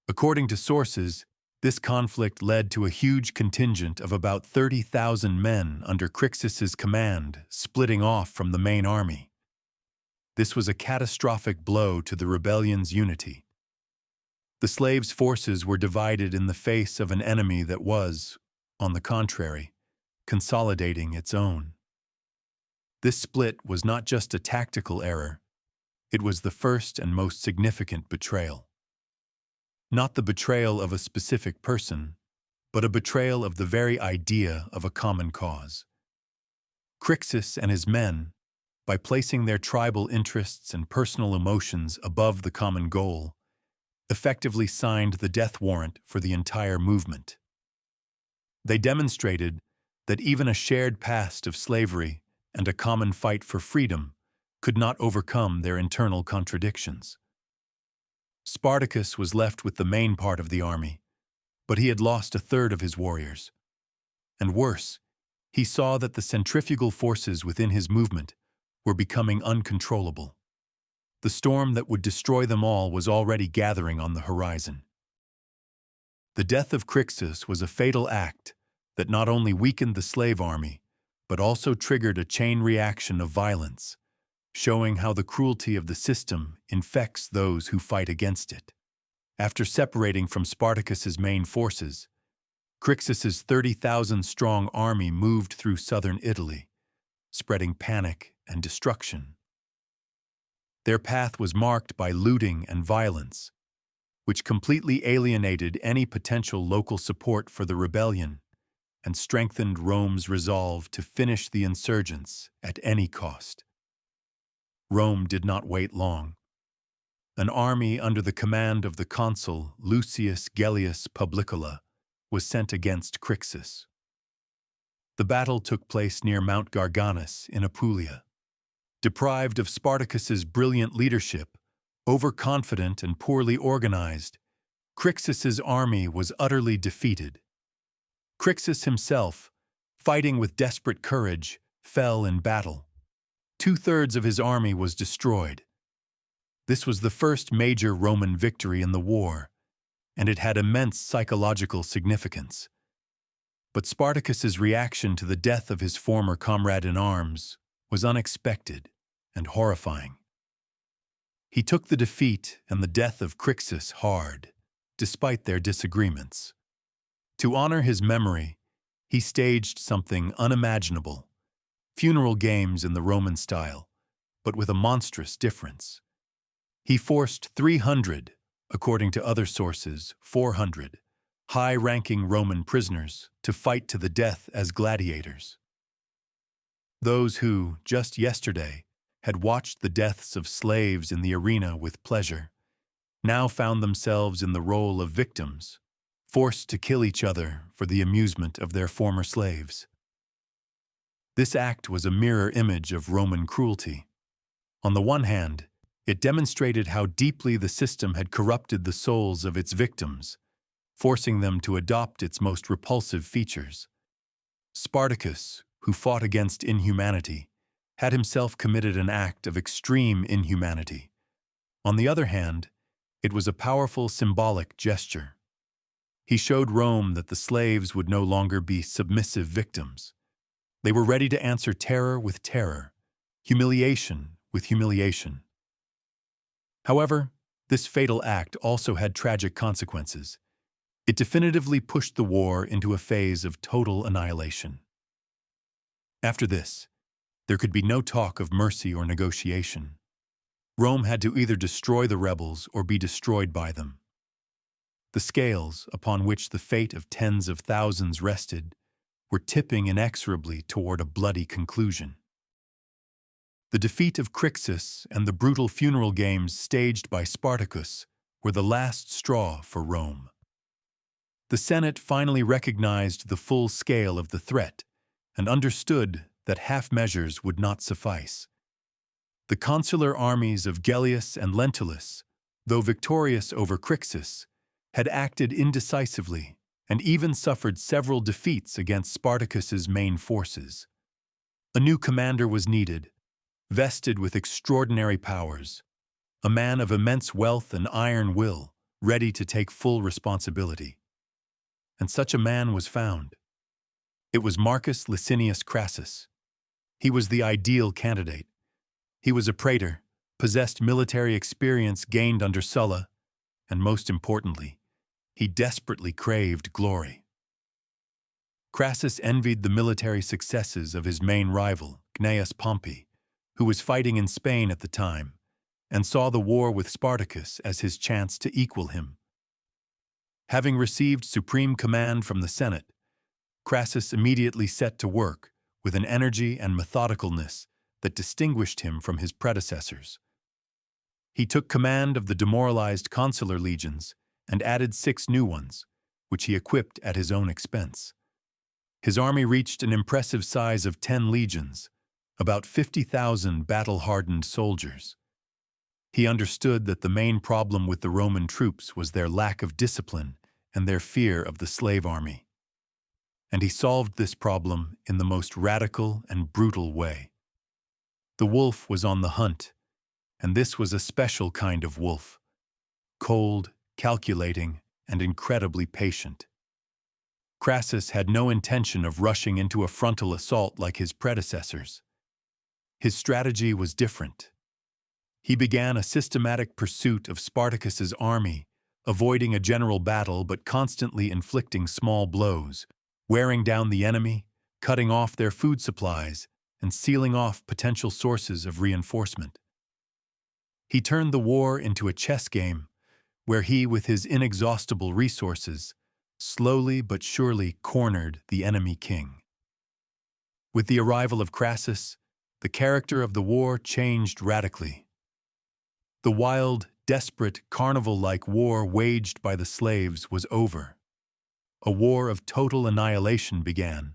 According to sources, this conflict led to a huge contingent of about 30,000 men under Crassus's command splitting off from the main army. This was a catastrophic blow to the rebellion's unity. The slaves' forces were divided in the face of an enemy that was, on the contrary, consolidating its own. This split was not just a tactical error, it was the first and most significant betrayal. Not the betrayal of a specific person, but a betrayal of the very idea of a common cause. Crassus and his men, by placing their tribal interests and personal emotions above the common goal, effectively signed the death warrant for the entire movement. They demonstrated that even a shared past of slavery and a common fight for freedom could not overcome their internal contradictions. Spartacus was left with the main part of the army, but he had lost a third of his warriors. And worse, he saw that the centrifugal forces within his movement were becoming uncontrollable. The storm that would destroy them all was already gathering on the horizon. The death of Crassus was a fatal act that not only weakened the slave army, but also triggered a chain reaction of violence, showing how the cruelty of the system infects those who fight against it. After separating from Spartacus's main forces, Crassus's 30,000-strong army moved through southern Italy, spreading panic and destruction. Their path was marked by looting and violence, which completely alienated any potential local support for the rebellion and strengthened Rome's resolve to finish the insurgents at any cost. Rome did not wait long. An army under the command of the consul Lucius Gellius Publicola was sent against Crassus. The battle took place near Mount Garganus in Apulia. Deprived of Spartacus's brilliant leadership, overconfident and poorly organized, Crassus's army was utterly defeated. Crassus himself, fighting with desperate courage, fell in battle. 2/3 of his army was destroyed. This was the first major Roman victory in the war, and it had immense psychological significance. But Spartacus's reaction to the death of his former comrade in arms was unexpected and horrifying. He took the defeat and the death of Crassus hard, despite their disagreements. To honor his memory, he staged something unimaginable: funeral games in the Roman style, but with a monstrous difference. He forced 300, according to other sources, 400, high-ranking Roman prisoners to fight to the death as gladiators. Those who, just yesterday, had watched the deaths of slaves in the arena with pleasure, now found themselves in the role of victims, forced to kill each other for the amusement of their former slaves. This act was a mirror image of Roman cruelty. On the one hand, it demonstrated how deeply the system had corrupted the souls of its victims, forcing them to adopt its most repulsive features. Spartacus, who fought against inhumanity, had himself committed an act of extreme inhumanity. On the other hand, it was a powerful symbolic gesture. He showed Rome that the slaves would no longer be submissive victims. They were ready to answer terror with terror, humiliation with humiliation. However, this fatal act also had tragic consequences. It definitively pushed the war into a phase of total annihilation. After this, there could be no talk of mercy or negotiation. Rome had to either destroy the rebels or be destroyed by them. The scales, upon which the fate of tens of thousands rested, were tipping inexorably toward a bloody conclusion. The defeat of Crassus and the brutal funeral games staged by Spartacus were the last straw for Rome. The Senate finally recognized the full scale of the threat and understood that half measures would not suffice. The consular armies of Gellius and Lentulus, though victorious over Crassus, had acted indecisively and even suffered several defeats against Spartacus's main forces. A new commander was needed, vested with extraordinary powers, a man of immense wealth and iron will, ready to take full responsibility. And such a man was found. It was Marcus Licinius Crassus. He was the ideal candidate. He was a praetor, possessed military experience gained under Sulla, and most importantly, he desperately craved glory. Crassus envied the military successes of his main rival, Gnaeus Pompey, who was fighting in Spain at the time, and saw the war with Spartacus as his chance to equal him. Having received supreme command from the Senate, Crassus immediately set to work with an energy and methodicalness that distinguished him from his predecessors. He took command of the demoralized consular legions and added 6 new ones, which he equipped at his own expense. His army reached an impressive size of 10 legions, about 50,000 battle-hardened soldiers. He understood that the main problem with the Roman troops was their lack of discipline and their fear of the slave army. And he solved this problem in the most radical and brutal way. The wolf was on the hunt, and this was a special kind of wolf, cold, calculating, and incredibly patient. Crassus had no intention of rushing into a frontal assault like his predecessors. His strategy was different. He began a systematic pursuit of Spartacus's army, avoiding a general battle but constantly inflicting small blows, wearing down the enemy, cutting off their food supplies, and sealing off potential sources of reinforcement. He turned the war into a chess game where he, with his inexhaustible resources, slowly but surely cornered the enemy king. With the arrival of Crassus, the character of the war changed radically. The wild, desperate, carnival-like war waged by the slaves was over. A war of total annihilation began.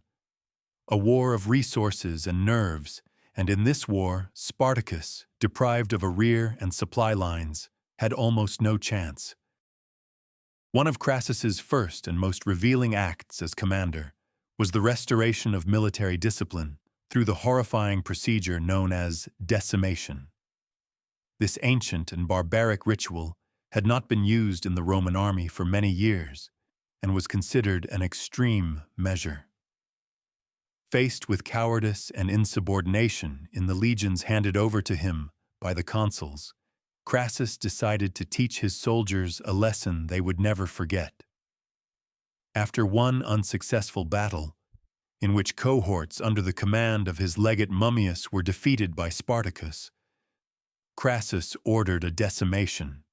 A war of resources and nerves, and in this war, Spartacus, deprived of a rear and supply lines, had almost no chance. One of Crassus's first and most revealing acts as commander was the restoration of military discipline through the horrifying procedure known as decimation. This ancient and barbaric ritual had not been used in the Roman army for many years and was considered an extreme measure. Faced with cowardice and insubordination in the legions handed over to him by the consuls, Crassus decided to teach his soldiers a lesson they would never forget. After one unsuccessful battle, in which cohorts under the command of his legate Mummius were defeated by Spartacus, Crassus ordered a decimation.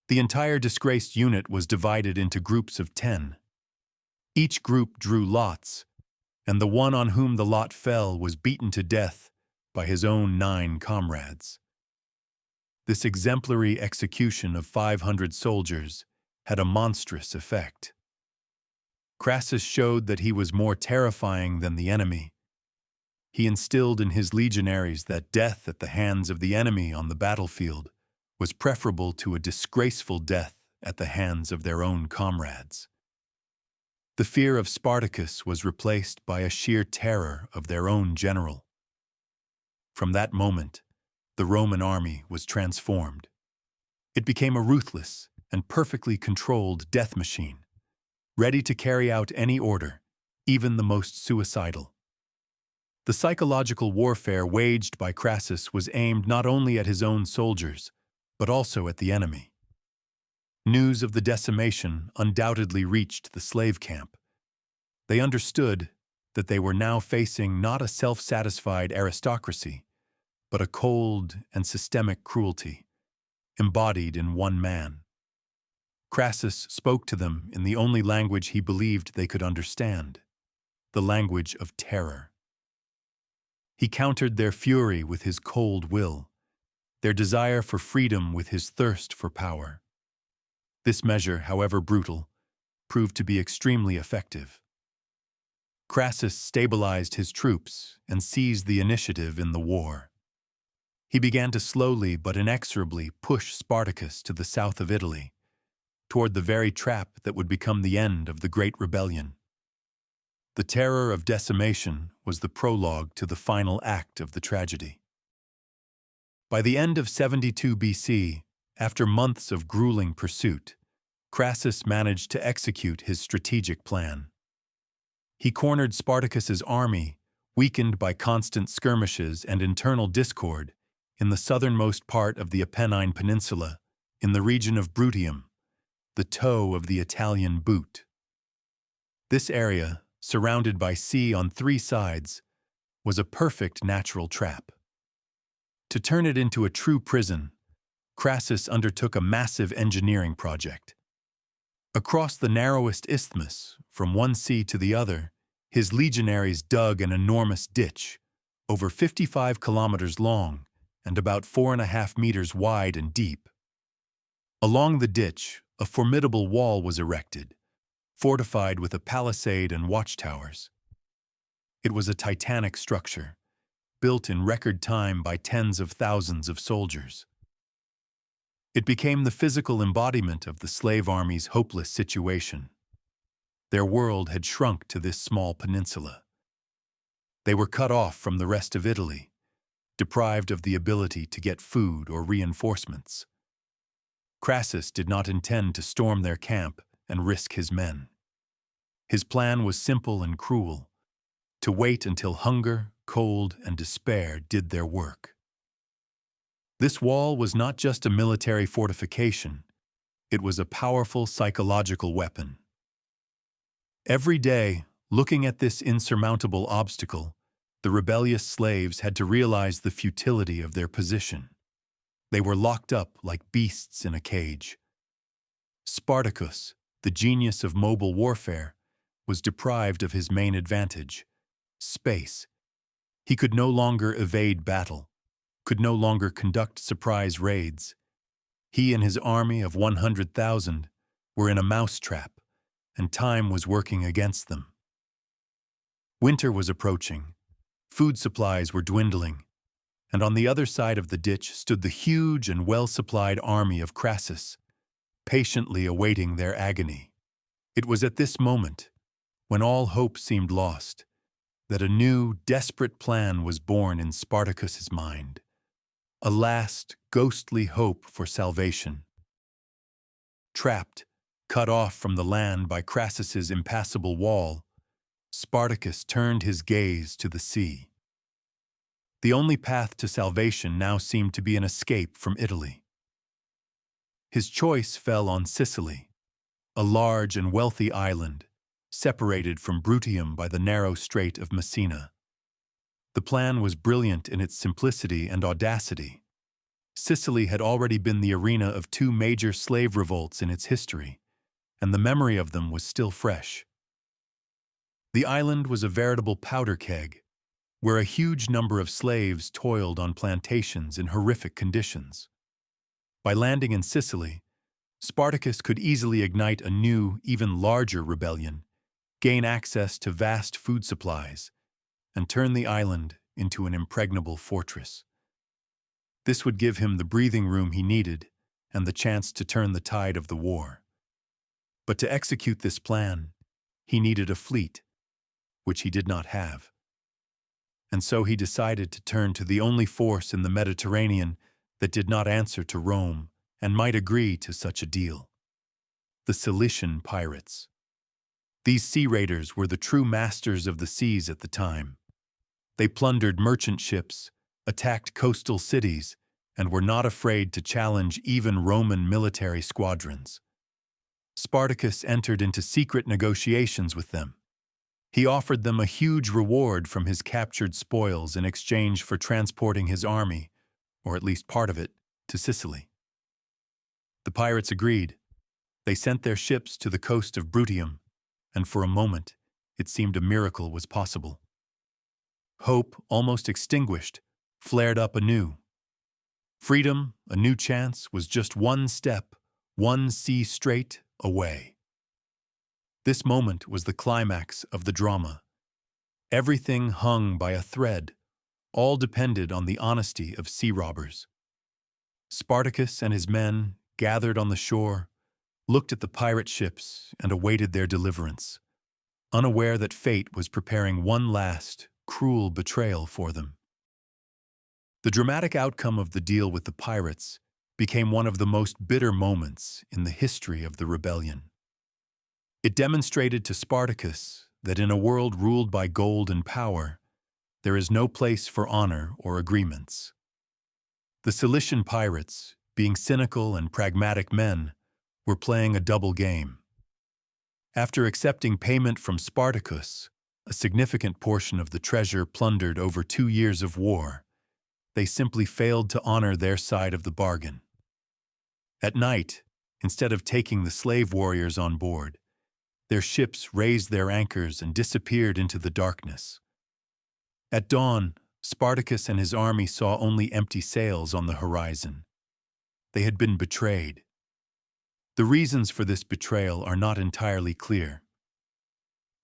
The entire disgraced unit was divided into groups of 10. Each group drew lots, and the one on whom the lot fell was beaten to death by his own 9 comrades. This exemplary execution of 500 soldiers had a monstrous effect. Crassus showed that he was more terrifying than the enemy. He instilled in his legionaries that death at the hands of the enemy on the battlefield was preferable to a disgraceful death at the hands of their own comrades. The fear of Spartacus was replaced by a sheer terror of their own general. From that moment, the Roman army was transformed. It became a ruthless and perfectly controlled death machine, ready to carry out any order, even the most suicidal. The psychological warfare waged by Crassus was aimed not only at his own soldiers, but also at the enemy. News of the decimation undoubtedly reached the slave camp. They understood that they were now facing not a self-satisfied aristocracy, but a cold and systemic cruelty, embodied in one man. Crassus spoke to them in the only language he believed they could understand, the language of terror. He countered their fury with his cold will, their desire for freedom with his thirst for power. This measure, however brutal, proved to be extremely effective. Crassus stabilized his troops and seized the initiative in the war. He began to slowly but inexorably push Spartacus to the south of Italy, toward the very trap that would become the end of the Great Rebellion. The terror of decimation was the prologue to the final act of the tragedy. By the end of 72 BC, After months of grueling pursuit, Crassus managed to execute his strategic plan. He cornered Spartacus's army, weakened by constant skirmishes and internal discord, in the southernmost part of the Apennine Peninsula, in the region of Bruttium, the toe of the Italian boot. This area, surrounded by sea on three sides, was a perfect natural trap. To turn it into a true prison, Crassus undertook a massive engineering project. Across the narrowest isthmus, from one sea to the other, his legionaries dug an enormous ditch, over 55 kilometers long and about 4.5 meters wide and deep. Along the ditch, a formidable wall was erected, fortified with a palisade and watchtowers. It was a titanic structure, built in record time by tens of thousands of soldiers. It became the physical embodiment of the slave army's hopeless situation. Their world had shrunk to this small peninsula. They were cut off from the rest of Italy, deprived of the ability to get food or reinforcements. Crassus did not intend to storm their camp and risk his men. His plan was simple and cruel: to wait until hunger, cold, and despair did their work. This wall was not just a military fortification, it was a powerful psychological weapon. Every day, looking at this insurmountable obstacle, the rebellious slaves had to realize the futility of their position. They were locked up like beasts in a cage. Spartacus, the genius of mobile warfare, was deprived of his main advantage: space. He could no longer evade battle, could no longer conduct surprise raids. He and his army of 100,000 were in a mousetrap, and time was working against them. Winter was approaching, food supplies were dwindling, and on the other side of the ditch stood the huge and well-supplied army of Crassus, patiently awaiting their agony. It was at this moment, when all hope seemed lost, that a new, desperate plan was born in Spartacus's mind, a last, ghostly hope for salvation. Trapped, cut off from the land by Crassus's impassable wall, Spartacus turned his gaze to the sea. The only path to salvation now seemed to be an escape from Italy. His choice fell on Sicily, a large and wealthy island, separated from Bruttium by the narrow Strait of Messina. The plan was brilliant in its simplicity and audacity. Sicily had already been the arena of two major slave revolts in its history, and the memory of them was still fresh. The island was a veritable powder keg, where a huge number of slaves toiled on plantations in horrific conditions. By landing in Sicily, Spartacus could easily ignite a new, even larger rebellion, gain access to vast food supplies, and turn the island into an impregnable fortress. This would give him the breathing room he needed and the chance to turn the tide of the war. But to execute this plan, he needed a fleet, which he did not have. And so he decided to turn to the only force in the Mediterranean that did not answer to Rome and might agree to such a deal: the Cilician pirates. These sea raiders were the true masters of the seas at the time. They plundered merchant ships, attacked coastal cities, and were not afraid to challenge even Roman military squadrons. Spartacus entered into secret negotiations with them. He offered them a huge reward from his captured spoils in exchange for transporting his army, or at least part of it, to Sicily. The pirates agreed. They sent their ships to the coast of Bruttium, and for a moment, it seemed a miracle was possible. Hope, almost extinguished, flared up anew. Freedom, a new chance, was just one step, one sea strait away. This moment was the climax of the drama. Everything hung by a thread, all depended on the honesty of sea robbers. Spartacus and his men, gathered on the shore, looked at the pirate ships and awaited their deliverance, unaware that fate was preparing one last, cruel betrayal for them. The dramatic outcome of the deal with the pirates became one of the most bitter moments in the history of the rebellion. It demonstrated to Spartacus that in a world ruled by gold and power, there is no place for honor or agreements. The Cilician pirates, being cynical and pragmatic men, were playing a double game. After accepting payment from Spartacus, a significant portion of the treasure plundered over 2 years of war, they simply failed to honor their side of the bargain. At night, instead of taking the slave warriors on board, their ships raised their anchors and disappeared into the darkness. At dawn, Spartacus and his army saw only empty sails on the horizon. They had been betrayed. The reasons for this betrayal are not entirely clear.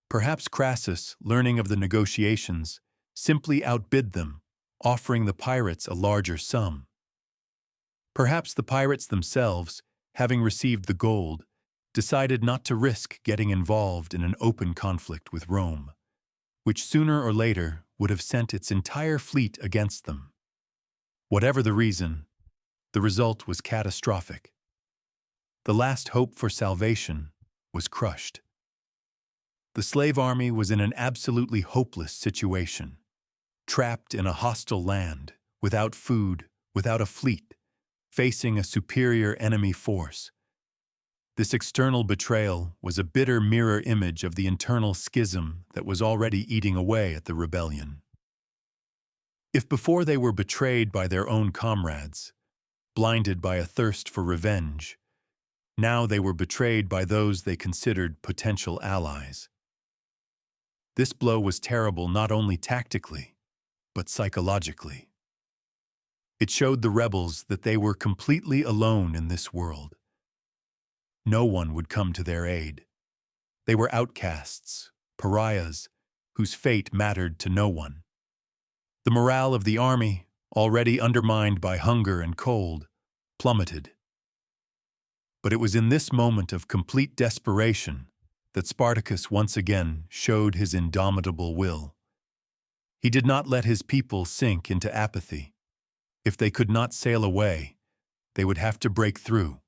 Perhaps Crassus, learning of the negotiations, simply outbid them, offering the pirates a larger sum. Perhaps the pirates themselves, having received the gold, decided not to risk getting involved in an open conflict with Rome, which sooner or later would have sent its entire fleet against them. Whatever the reason, the result was catastrophic. The last hope for salvation was crushed. The slave army was in an absolutely hopeless situation, trapped in a hostile land, without food, without a fleet, facing a superior enemy force. This external betrayal was a bitter mirror image of the internal schism that was already eating away at the rebellion. If before they were betrayed by their own comrades, blinded by a thirst for revenge, now they were betrayed by those they considered potential allies. This blow was terrible not only tactically, but psychologically. It showed the rebels that they were completely alone in this world. No one would come to their aid. They were outcasts, pariahs, whose fate mattered to no one. The morale of the army, already undermined by hunger and cold, plummeted. But it was in this moment of complete desperation that Spartacus once again showed his indomitable will. He did not let his people sink into apathy. If they could not sail away, they would have to break through.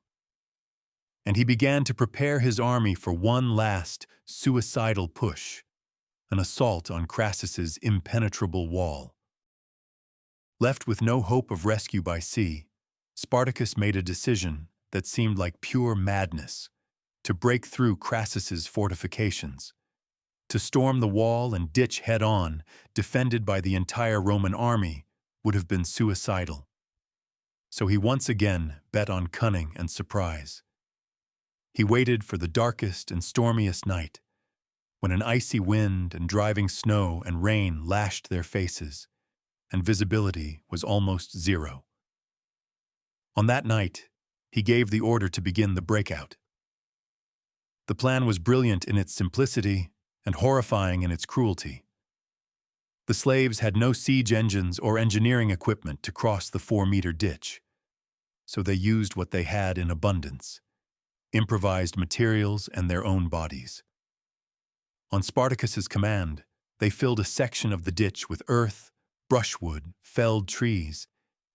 And he began to prepare his army for one last, suicidal push, an assault on Crassus's impenetrable wall. Left with no hope of rescue by sea, Spartacus made a decision that seemed like pure madness: to break through Crassus's fortifications. To storm the wall and ditch head-on, defended by the entire Roman army, would have been suicidal. So he once again bet on cunning and surprise. He waited for the darkest and stormiest night, when an icy wind and driving snow and rain lashed their faces, and visibility was almost zero. On that night, he gave the order to begin the breakout. The plan was brilliant in its simplicity and horrifying in its cruelty. The slaves had no siege engines or engineering equipment to cross the 4-meter ditch, so they used what they had in abundance: improvised materials and their own bodies. On Spartacus's command, they filled a section of the ditch with earth, brushwood, felled trees,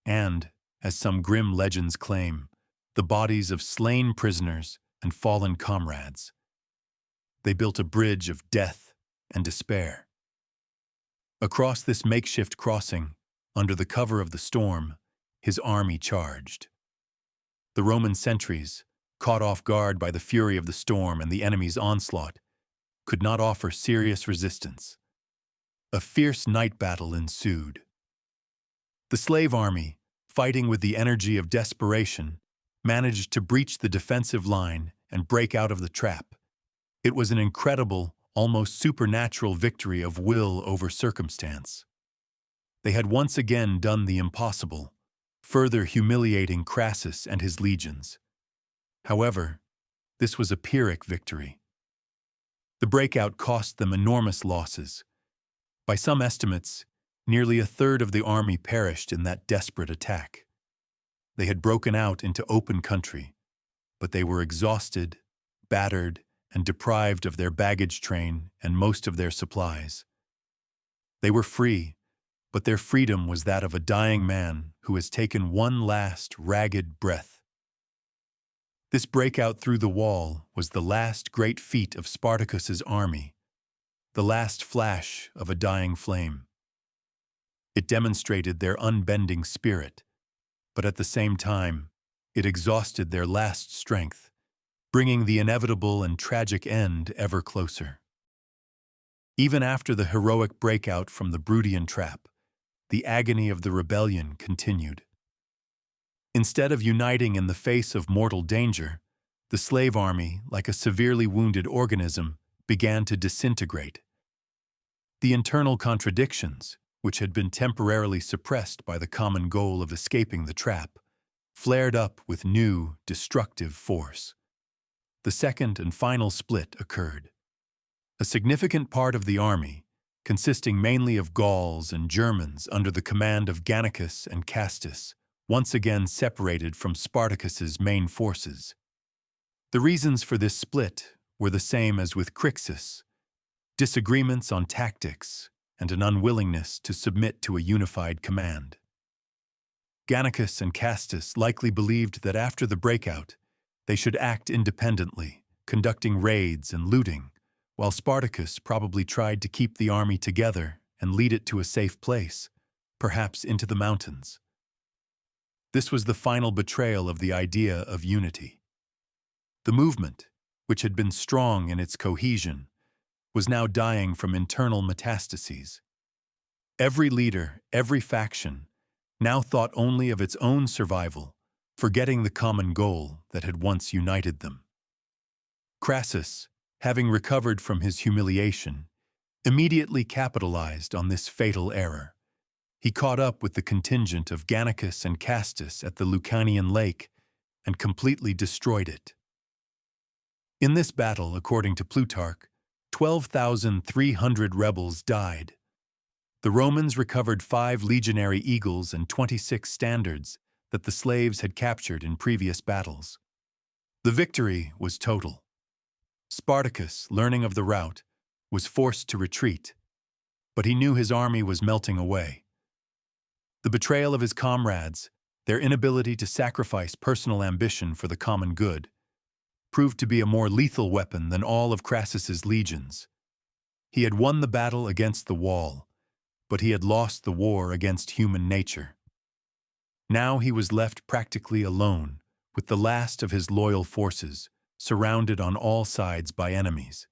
and, as some grim legends claim, the bodies of slain prisoners and fallen comrades. They built a bridge of death and despair. Across this makeshift crossing, under the cover of the storm, his army charged. The Roman sentries, caught off guard by the fury of the storm and the enemy's onslaught, could not offer serious resistance. A fierce night battle ensued. The slave army, fighting with the energy of desperation, managed to breach the defensive line and break out of the trap. It was an incredible, almost supernatural victory of will over circumstance. They had once again done the impossible, further humiliating Crassus and his legions. However, this was a Pyrrhic victory. The breakout cost them enormous losses. By some estimates, nearly a third of the army perished in that desperate attack. They had broken out into open country, but they were exhausted, battered, and deprived of their baggage train and most of their supplies. They were free, but their freedom was that of a dying man who has taken one last ragged breath. This breakout through the wall was the last great feat of Spartacus's army, the last flash of a dying flame. It demonstrated their unbending spirit, but at the same time, it exhausted their last strength, bringing the inevitable and tragic end ever closer. Even after the heroic breakout from the Bruttian trap, the agony of the rebellion continued. Instead of uniting in the face of mortal danger, the slave army, like a severely wounded organism, began to disintegrate. The internal contradictions, which had been temporarily suppressed by the common goal of escaping the trap, flared up with new, destructive force. The second and final split occurred. A significant part of the army, consisting mainly of Gauls and Germans under the command of Gannicus and Castus, once again separated from Spartacus's main forces. The reasons for this split were the same as with Crassus: disagreements on tactics and an unwillingness to submit to a unified command. Gannicus and Castus likely believed that after the breakout, they should act independently, conducting raids and looting, while Spartacus probably tried to keep the army together and lead it to a safe place, perhaps into the mountains. This was the final betrayal of the idea of unity. The movement, which had been strong in its cohesion, was now dying from internal metastases. Every leader, every faction, now thought only of its own survival, forgetting the common goal that had once united them. Crassus, having recovered from his humiliation, immediately capitalized on this fatal error. He caught up with the contingent of Gannicus and Castus at the Lucanian lake and completely destroyed it. In this battle, according to Plutarch, 12,300 rebels died. The Romans recovered 5 legionary eagles and 26 standards that the slaves had captured in previous battles. The victory was total. Spartacus, learning of the rout, was forced to retreat, but he knew his army was melting away. The betrayal of his comrades, their inability to sacrifice personal ambition for the common good, proved to be a more lethal weapon than all of Crassus's legions. He had won the battle against the wall, but he had lost the war against human nature. Now he was left practically alone, with the last of his loyal forces, surrounded on all sides by enemies.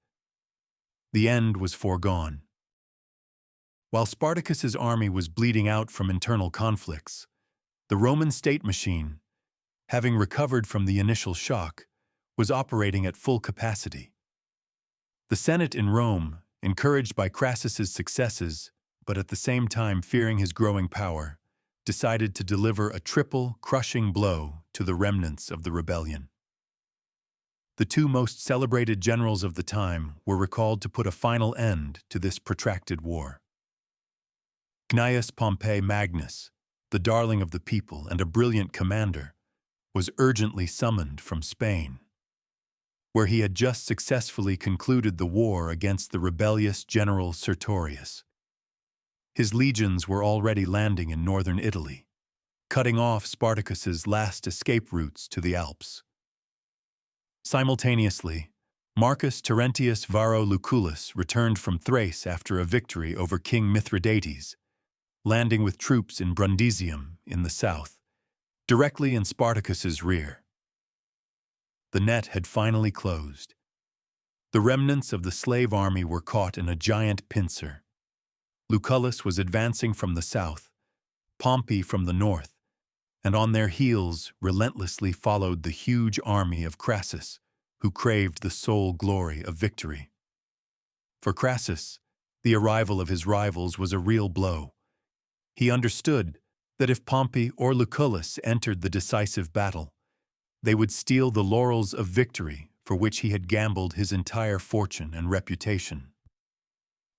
The end was foregone. While Spartacus's army was bleeding out from internal conflicts, the Roman state machine, having recovered from the initial shock, was operating at full capacity. The Senate in Rome, encouraged by Crassus's successes, but at the same time fearing his growing power, decided to deliver a triple, crushing blow to the remnants of the rebellion. The 2 most celebrated generals of the time were recalled to put a final end to this protracted war. Gnaeus Pompey Magnus, the darling of the people and a brilliant commander, was urgently summoned from Spain, where he had just successfully concluded the war against the rebellious general Sertorius. His legions were already landing in northern Italy, cutting off Spartacus's last escape routes to the Alps. Simultaneously, Marcus Terentius Varro Lucullus returned from Thrace after a victory over King Mithridates, landing with troops in Brundisium in the south, directly in Spartacus's rear. The net had finally closed. The remnants of the slave army were caught in a giant pincer. Lucullus was advancing from the south, Pompey from the north, and on their heels relentlessly followed the huge army of Crassus, who craved the sole glory of victory. For Crassus, the arrival of his rivals was a real blow. He understood that if Pompey or Lucullus entered the decisive battle, they would steal the laurels of victory for which he had gambled his entire fortune and reputation.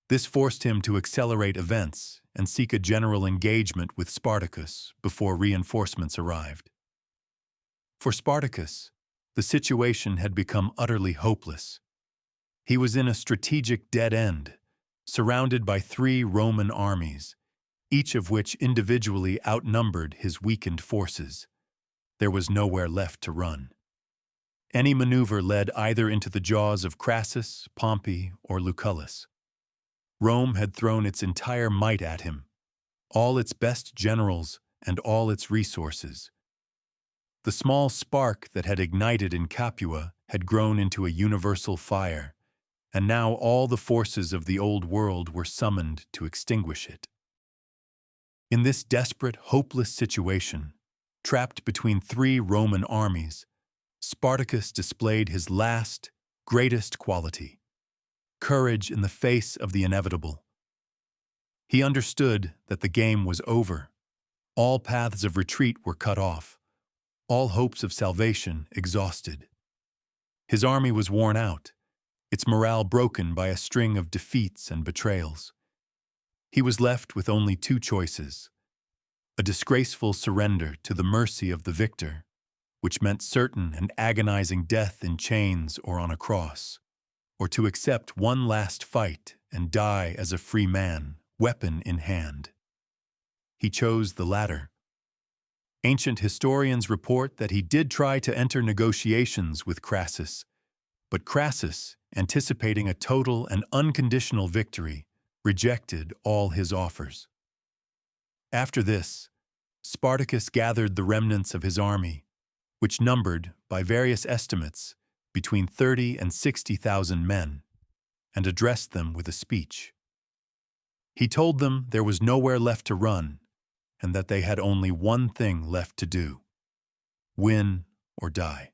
This forced him to accelerate events and seek a general engagement with Spartacus before reinforcements arrived. For Spartacus, the situation had become utterly hopeless. He was in a strategic dead end, surrounded by 3 Roman armies, each of which individually outnumbered his weakened forces. There was nowhere left to run. Any maneuver led either into the jaws of Crassus, Pompey, or Lucullus. Rome had thrown its entire might at him, all its best generals and all its resources. The small spark that had ignited in Capua had grown into a universal fire, and now all the forces of the old world were summoned to extinguish it. In this desperate, hopeless situation, trapped between three Roman armies, Spartacus displayed his last, greatest quality: courage in the face of the inevitable. He understood that the game was over. All paths of retreat were cut off, all hopes of salvation exhausted. His army was worn out, its morale broken by a string of defeats and betrayals. He was left with only two choices: a disgraceful surrender to the mercy of the victor, which meant certain and agonizing death in chains or on a cross, or to accept one last fight and die as a free man, weapon in hand. He chose the latter. Ancient historians report that he did try to enter negotiations with Crassus, but Crassus, anticipating a total and unconditional victory, rejected all his offers. After this, Spartacus gathered the remnants of his army, which numbered, by various estimates, between 30 and 60,000 men, and addressed them with a speech. He told them there was nowhere left to run, and that they had only one thing left to do: win or die.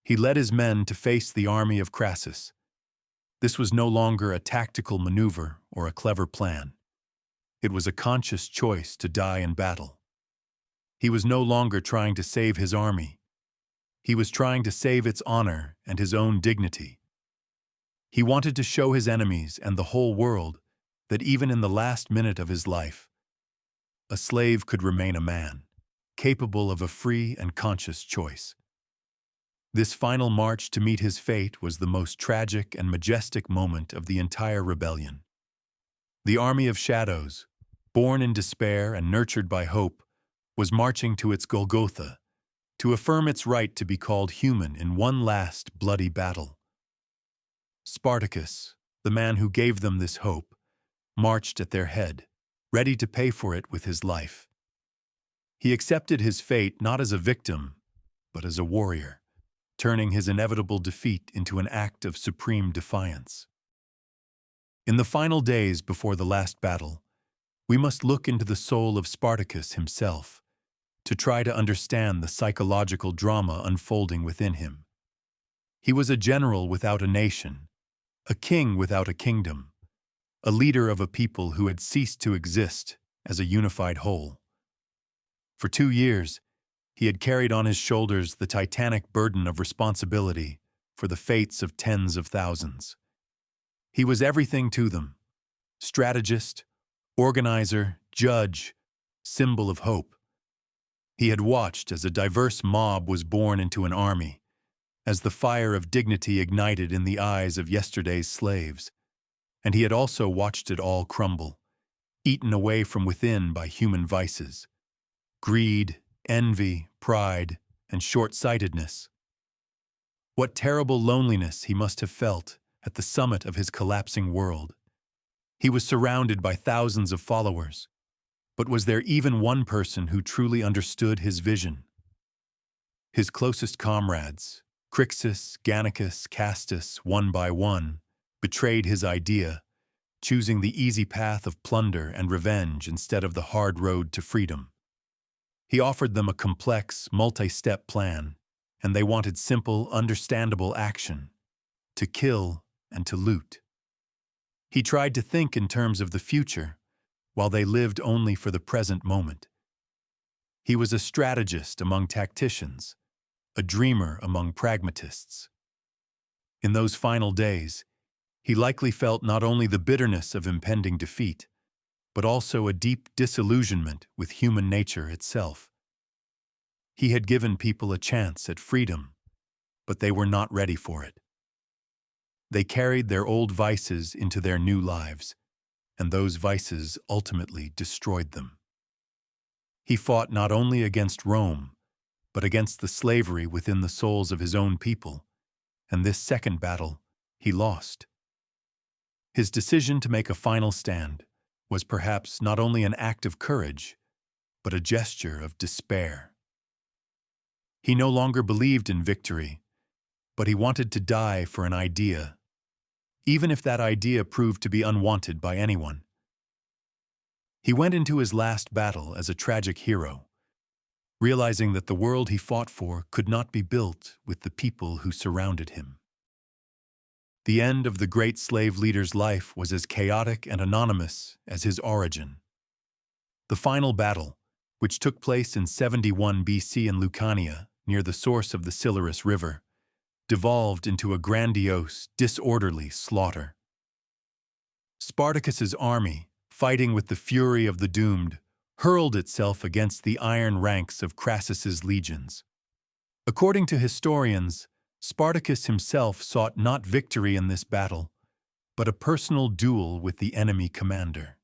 He led his men to face the army of Crassus. This was no longer a tactical maneuver or a clever plan. It was a conscious choice to die in battle. He was no longer trying to save his army. He was trying to save its honor and his own dignity. He wanted to show his enemies and the whole world that even in the last minute of his life, a slave could remain a man, capable of a free and conscious choice. This final march to meet his fate was the most tragic and majestic moment of the entire rebellion. The army of shadows, born in despair and nurtured by hope, was marching to its Golgotha, to affirm its right to be called human in one last bloody battle. Spartacus, the man who gave them this hope, marched at their head, ready to pay for it with his life. He accepted his fate not as a victim, but as a warrior, turning his inevitable defeat into an act of supreme defiance. In the final days before the last battle, we must look into the soul of Spartacus himself to try to understand the psychological drama unfolding within him. He was a general without a nation, a king without a kingdom, a leader of a people who had ceased to exist as a unified whole. For 2 years, he had carried on his shoulders the titanic burden of responsibility for the fates of tens of thousands. He was everything to them: strategist, organizer, judge, symbol of hope. He had watched as a diverse mob was born into an army, as the fire of dignity ignited in the eyes of yesterday's slaves, and he had also watched it all crumble, eaten away from within by human vices: greed, envy, pride, and short-sightedness. What terrible loneliness he must have felt at the summit of his collapsing world. He was surrounded by thousands of followers, but was there even one person who truly understood his vision? His closest comrades, Crixus, Gannicus, Castus, one by one, betrayed his idea, choosing the easy path of plunder and revenge instead of the hard road to freedom. He offered them a complex, multi-step plan, and they wanted simple, understandable action: to kill and to loot. He tried to think in terms of the future, while they lived only for the present moment. He was a strategist among tacticians, a dreamer among pragmatists. In those final days, he likely felt not only the bitterness of impending defeat, but also a deep disillusionment with human nature itself. He had given people a chance at freedom, but they were not ready for it. They carried their old vices into their new lives, and those vices ultimately destroyed them. He fought not only against Rome, but against the slavery within the souls of his own people, and this second battle he lost. His decision to make a final stand was perhaps not only an act of courage, but a gesture of despair. He no longer believed in victory, but he wanted to die for an idea, even if that idea proved to be unwanted by anyone. He went into his last battle as a tragic hero, realizing that the world he fought for could not be built with the people who surrounded him. The end of the great slave leader's life was as chaotic and anonymous as his origin. The final battle, which took place in 71 BC in Lucania, near the source of the Silurus River, devolved into a grandiose, disorderly slaughter. Spartacus's army, fighting with the fury of the doomed, hurled itself against the iron ranks of Crassus's legions. According to historians, Spartacus himself sought not victory in this battle, but a personal duel with the enemy commander.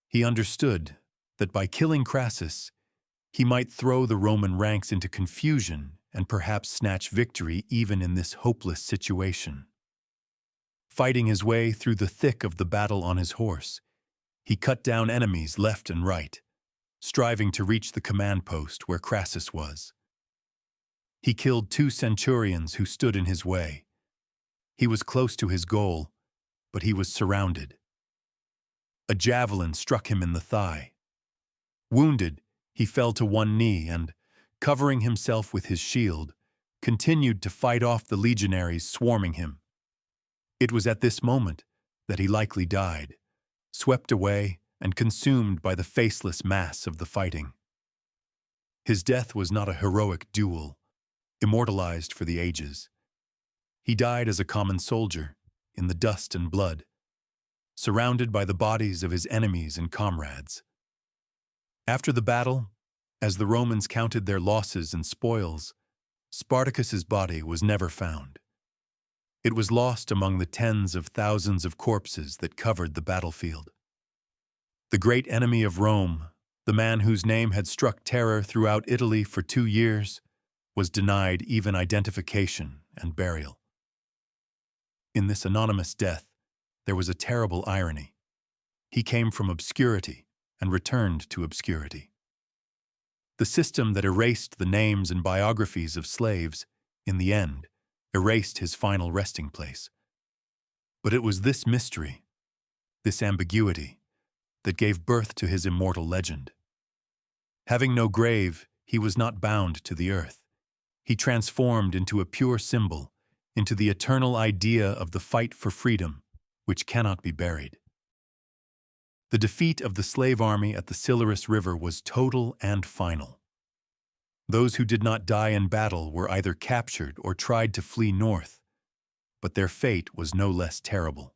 He understood that by killing Crassus, he might throw the Roman ranks into confusion and perhaps snatch victory even in this hopeless situation. Fighting his way through the thick of the battle on his horse, he cut down enemies left and right, striving to reach the command post where Crassus was. He killed 2 centurions who stood in his way. He was close to his goal, but he was surrounded. A javelin struck him in the thigh. Wounded, he fell to one knee and, covering himself with his shield, continued to fight off the legionaries swarming him. It was at this moment that he likely died, swept away and consumed by the faceless mass of the fighting. His death was not a heroic duel, immortalized for the ages. He died as a common soldier, in the dust and blood, surrounded by the bodies of his enemies and comrades. After the battle, as the Romans counted their losses and spoils, Spartacus's body was never found. It was lost among the tens of thousands of corpses that covered the battlefield. The great enemy of Rome, the man whose name had struck terror throughout Italy for 2 years, was denied even identification and burial. In this anonymous death, there was a terrible irony. He came from obscurity and returned to obscurity. The system that erased the names and biographies of slaves, in the end, erased his final resting place. But it was this mystery, this ambiguity, that gave birth to his immortal legend. Having no grave, he was not bound to the earth. He transformed into a pure symbol, into the eternal idea of the fight for freedom, which cannot be buried. The defeat of the slave army at the Silurus River was total and final. Those who did not die in battle were either captured or tried to flee north, but their fate was no less terrible.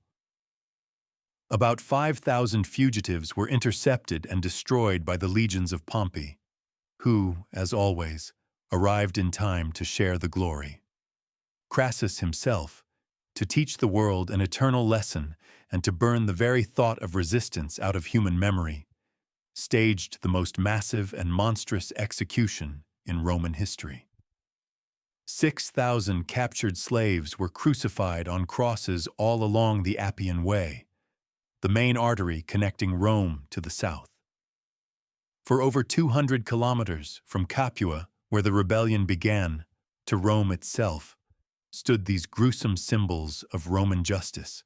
About 5,000 fugitives were intercepted and destroyed by the legions of Pompey, who, as always, arrived in time to share the glory. Crassus himself, to teach the world an eternal lesson and to burn the very thought of resistance out of human memory, staged the most massive and monstrous execution in Roman history. 6,000 captured slaves were crucified on crosses all along the Appian Way, the main artery connecting Rome to the south. For over 200 kilometers from Capua, where the rebellion began, to Rome itself, stood these gruesome symbols of Roman justice.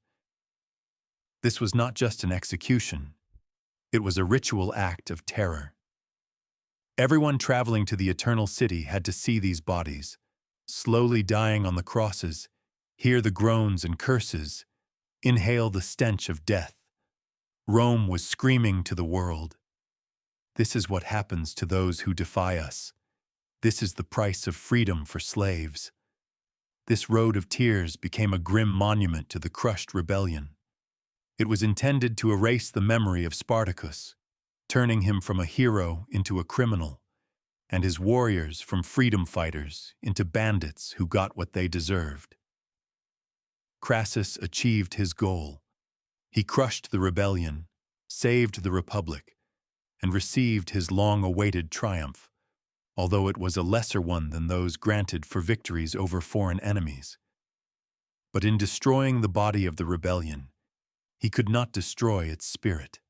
This was not just an execution, it was a ritual act of terror. Everyone traveling to the Eternal City had to see these bodies, slowly dying on the crosses, hear the groans and curses, inhale the stench of death. Rome was screaming to the world, "This is what happens to those who defy us. This is the price of freedom for slaves." This road of tears became a grim monument to the crushed rebellion. It was intended to erase the memory of Spartacus, turning him from a hero into a criminal, and his warriors from freedom fighters into bandits who got what they deserved. Crassus achieved his goal. He crushed the rebellion, saved the Republic, and received his long-awaited triumph, although it was a lesser one than those granted for victories over foreign enemies. But in destroying the body of the rebellion, he could not destroy its spirit.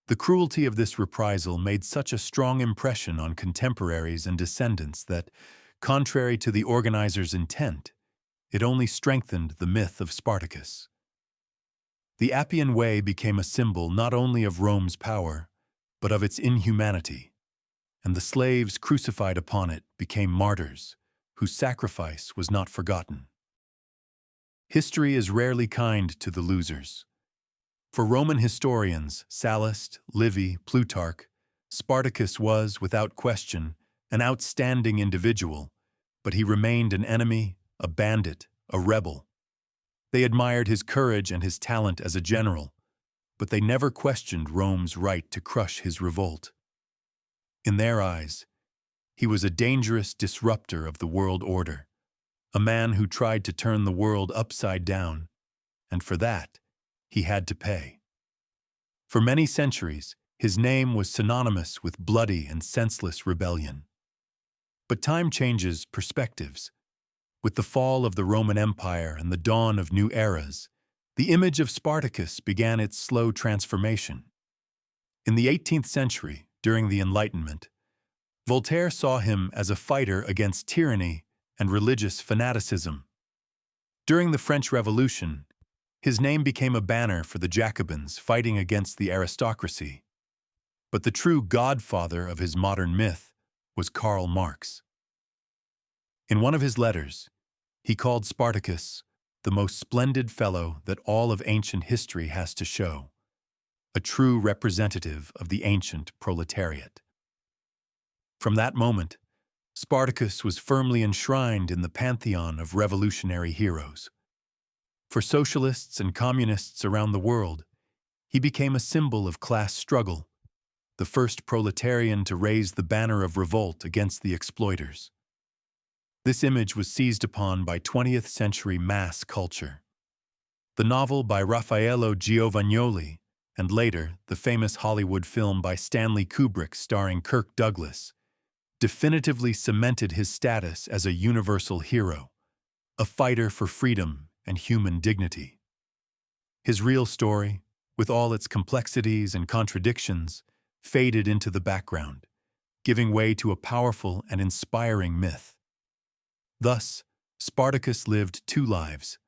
The cruelty of this reprisal made such a strong impression on contemporaries and descendants that, contrary to the organizers' intent, it only strengthened the myth of Spartacus. The Appian Way became a symbol not only of Rome's power, but of its inhumanity, and the slaves crucified upon it became martyrs, whose sacrifice was not forgotten. History is rarely kind to the losers. For Roman historians, Sallust, Livy, Plutarch, Spartacus was, without question, an outstanding individual, but he remained an enemy, a bandit, a rebel. They admired his courage and his talent as a general, but they never questioned Rome's right to crush his revolt. In their eyes, he was a dangerous disruptor of the world order, a man who tried to turn the world upside down, and for that, he had to pay. For many centuries, his name was synonymous with bloody and senseless rebellion. But time changes perspectives. With the fall of the Roman Empire and the dawn of new eras, the image of Spartacus began its slow transformation. In the 18th century, during the Enlightenment, Voltaire saw him as a fighter against tyranny and religious fanaticism. During the French Revolution, his name became a banner for the Jacobins fighting against the aristocracy. But the true godfather of his modern myth was Karl Marx. In one of his letters, he called Spartacus the most splendid fellow that all of ancient history has to show, a true representative of the ancient proletariat. From that moment, Spartacus was firmly enshrined in the pantheon of revolutionary heroes. For socialists and communists around the world, he became a symbol of class struggle, the first proletarian to raise the banner of revolt against the exploiters. This image was seized upon by 20th century mass culture. The novel by Raffaello Giovagnoli, and later the famous Hollywood film by Stanley Kubrick starring Kirk Douglas, definitively cemented his status as a universal hero, a fighter for freedom and human dignity. His real story, with all its complexities and contradictions, faded into the background, giving way to a powerful and inspiring myth. Thus, Spartacus lived two lives,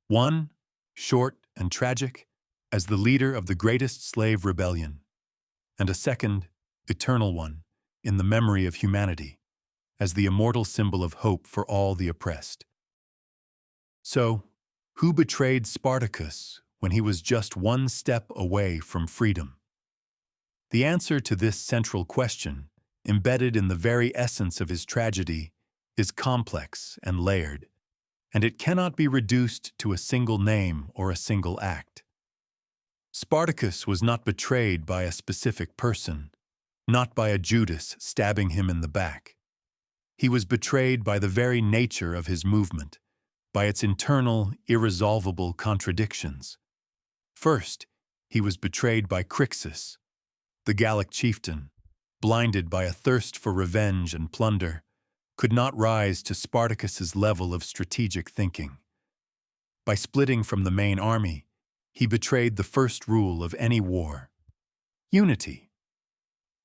one, short and tragic, as the leader of the greatest slave rebellion, and a second, eternal one, in the memory of humanity, as the immortal symbol of hope for all the oppressed. So, who betrayed Spartacus when he was just one step away from freedom? The answer to this central question, embedded in the very essence of his tragedy, is complex and layered, and it cannot be reduced to a single name or a single act. Spartacus was not betrayed by a specific person, not by a Judas stabbing him in the back. He was betrayed by the very nature of his movement, by its internal, irresolvable contradictions. First, he was betrayed by Crassus, the Gallic chieftain, blinded by a thirst for revenge and plunder, could not rise to Spartacus's level of strategic thinking. By splitting from the main army, he betrayed the first rule of any war: unity.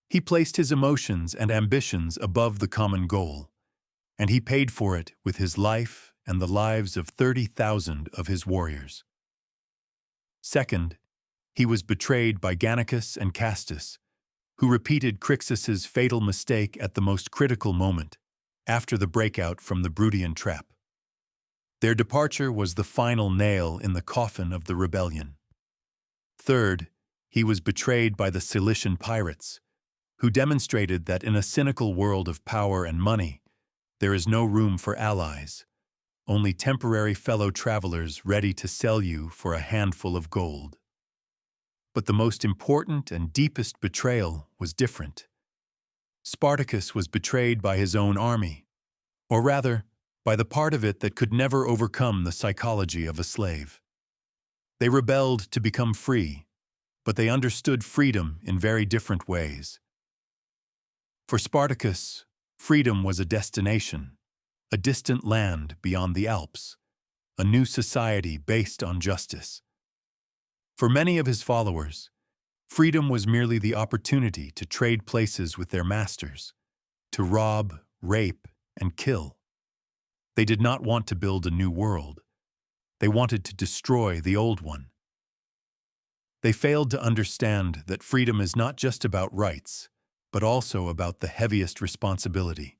He placed his emotions and ambitions above the common goal, and he paid for it with his life and the lives of 30,000 of his warriors. Second, he was betrayed by Gannicus and Castus, who repeated Crassus's fatal mistake at the most critical moment, after the breakout from the Bruttium trap. Their departure was the final nail in the coffin of the rebellion. Third, he was betrayed by the Cilician pirates, who demonstrated that in a cynical world of power and money, there is no room for allies, only temporary fellow travelers ready to sell you for a handful of gold. But the most important and deepest betrayal was different. Spartacus was betrayed by his own army, or rather, by the part of it that could never overcome the psychology of a slave. They rebelled to become free, but they understood freedom in very different ways. For Spartacus, freedom was a destination, a distant land beyond the Alps, a new society based on justice. For many of his followers, freedom was merely the opportunity to trade places with their masters, to rob, rape, and kill. They did not want to build a new world. They wanted to destroy the old one. They failed to understand that freedom is not just about rights, but also about the heaviest responsibility.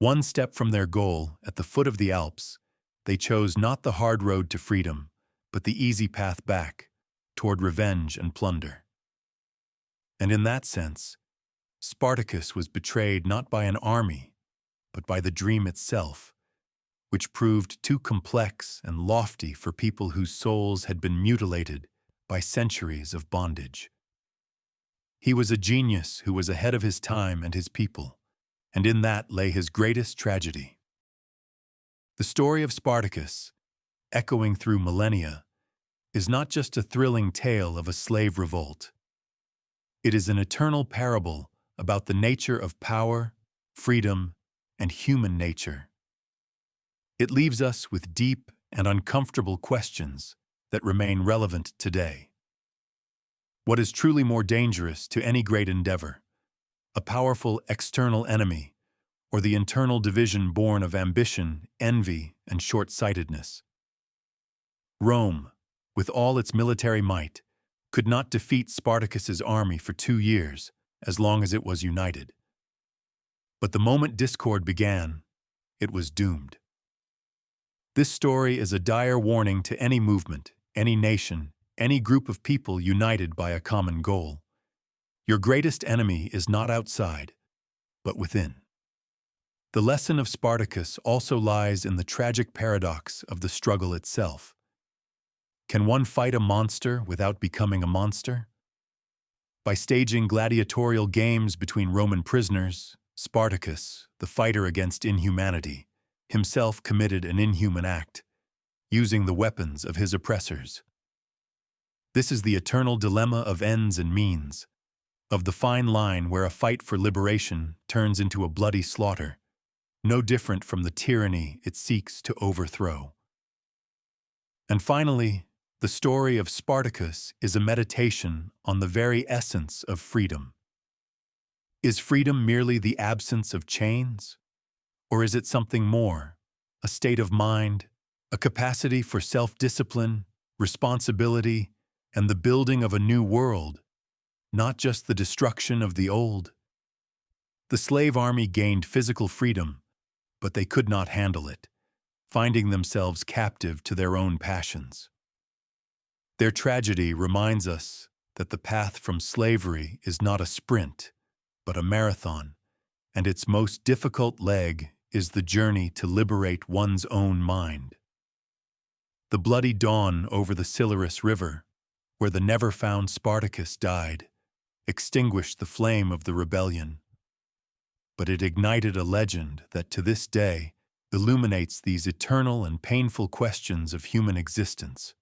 One step from their goal, at the foot of the Alps, they chose not the hard road to freedom, but the easy path back, toward revenge and plunder. And in that sense, Spartacus was betrayed not by an army, but by the dream itself, which proved too complex and lofty for people whose souls had been mutilated by centuries of bondage. He was a genius who was ahead of his time and his people, and in that lay his greatest tragedy. The story of Spartacus, echoing through millennia, is not just a thrilling tale of a slave revolt. It is an eternal parable about the nature of power, freedom, and human nature. It leaves us with deep and uncomfortable questions that remain relevant today. What is truly more dangerous to any great endeavor? A powerful external enemy, or the internal division born of ambition, envy, and short-sightedness? Rome, with all its military might, could not defeat Spartacus's army for 2 years, as long as it was united. But the moment discord began, it was doomed. This story is a dire warning to any movement, any nation, any group of people united by a common goal. Your greatest enemy is not outside, but within. The lesson of Spartacus also lies in the tragic paradox of the struggle itself. Can one fight a monster without becoming a monster? By staging gladiatorial games between Roman prisoners, Spartacus, the fighter against inhumanity, himself committed an inhuman act, using the weapons of his oppressors. This is the eternal dilemma of ends and means, of the fine line where a fight for liberation turns into a bloody slaughter, no different from the tyranny it seeks to overthrow. And finally, the story of Spartacus is a meditation on the very essence of freedom. Is freedom merely the absence of chains? Or is it something more, a state of mind, a capacity for self-discipline, responsibility, and the building of a new world, not just the destruction of the old? The slave army gained physical freedom, but they could not handle it, finding themselves captive to their own passions. Their tragedy reminds us that the path from slavery is not a sprint, but a marathon, and its most difficult leg is the journey to liberate one's own mind. The bloody dawn over the Silurus River, where the never-found Spartacus died, extinguished the flame of the rebellion. But it ignited a legend that to this day illuminates these eternal and painful questions of human existence.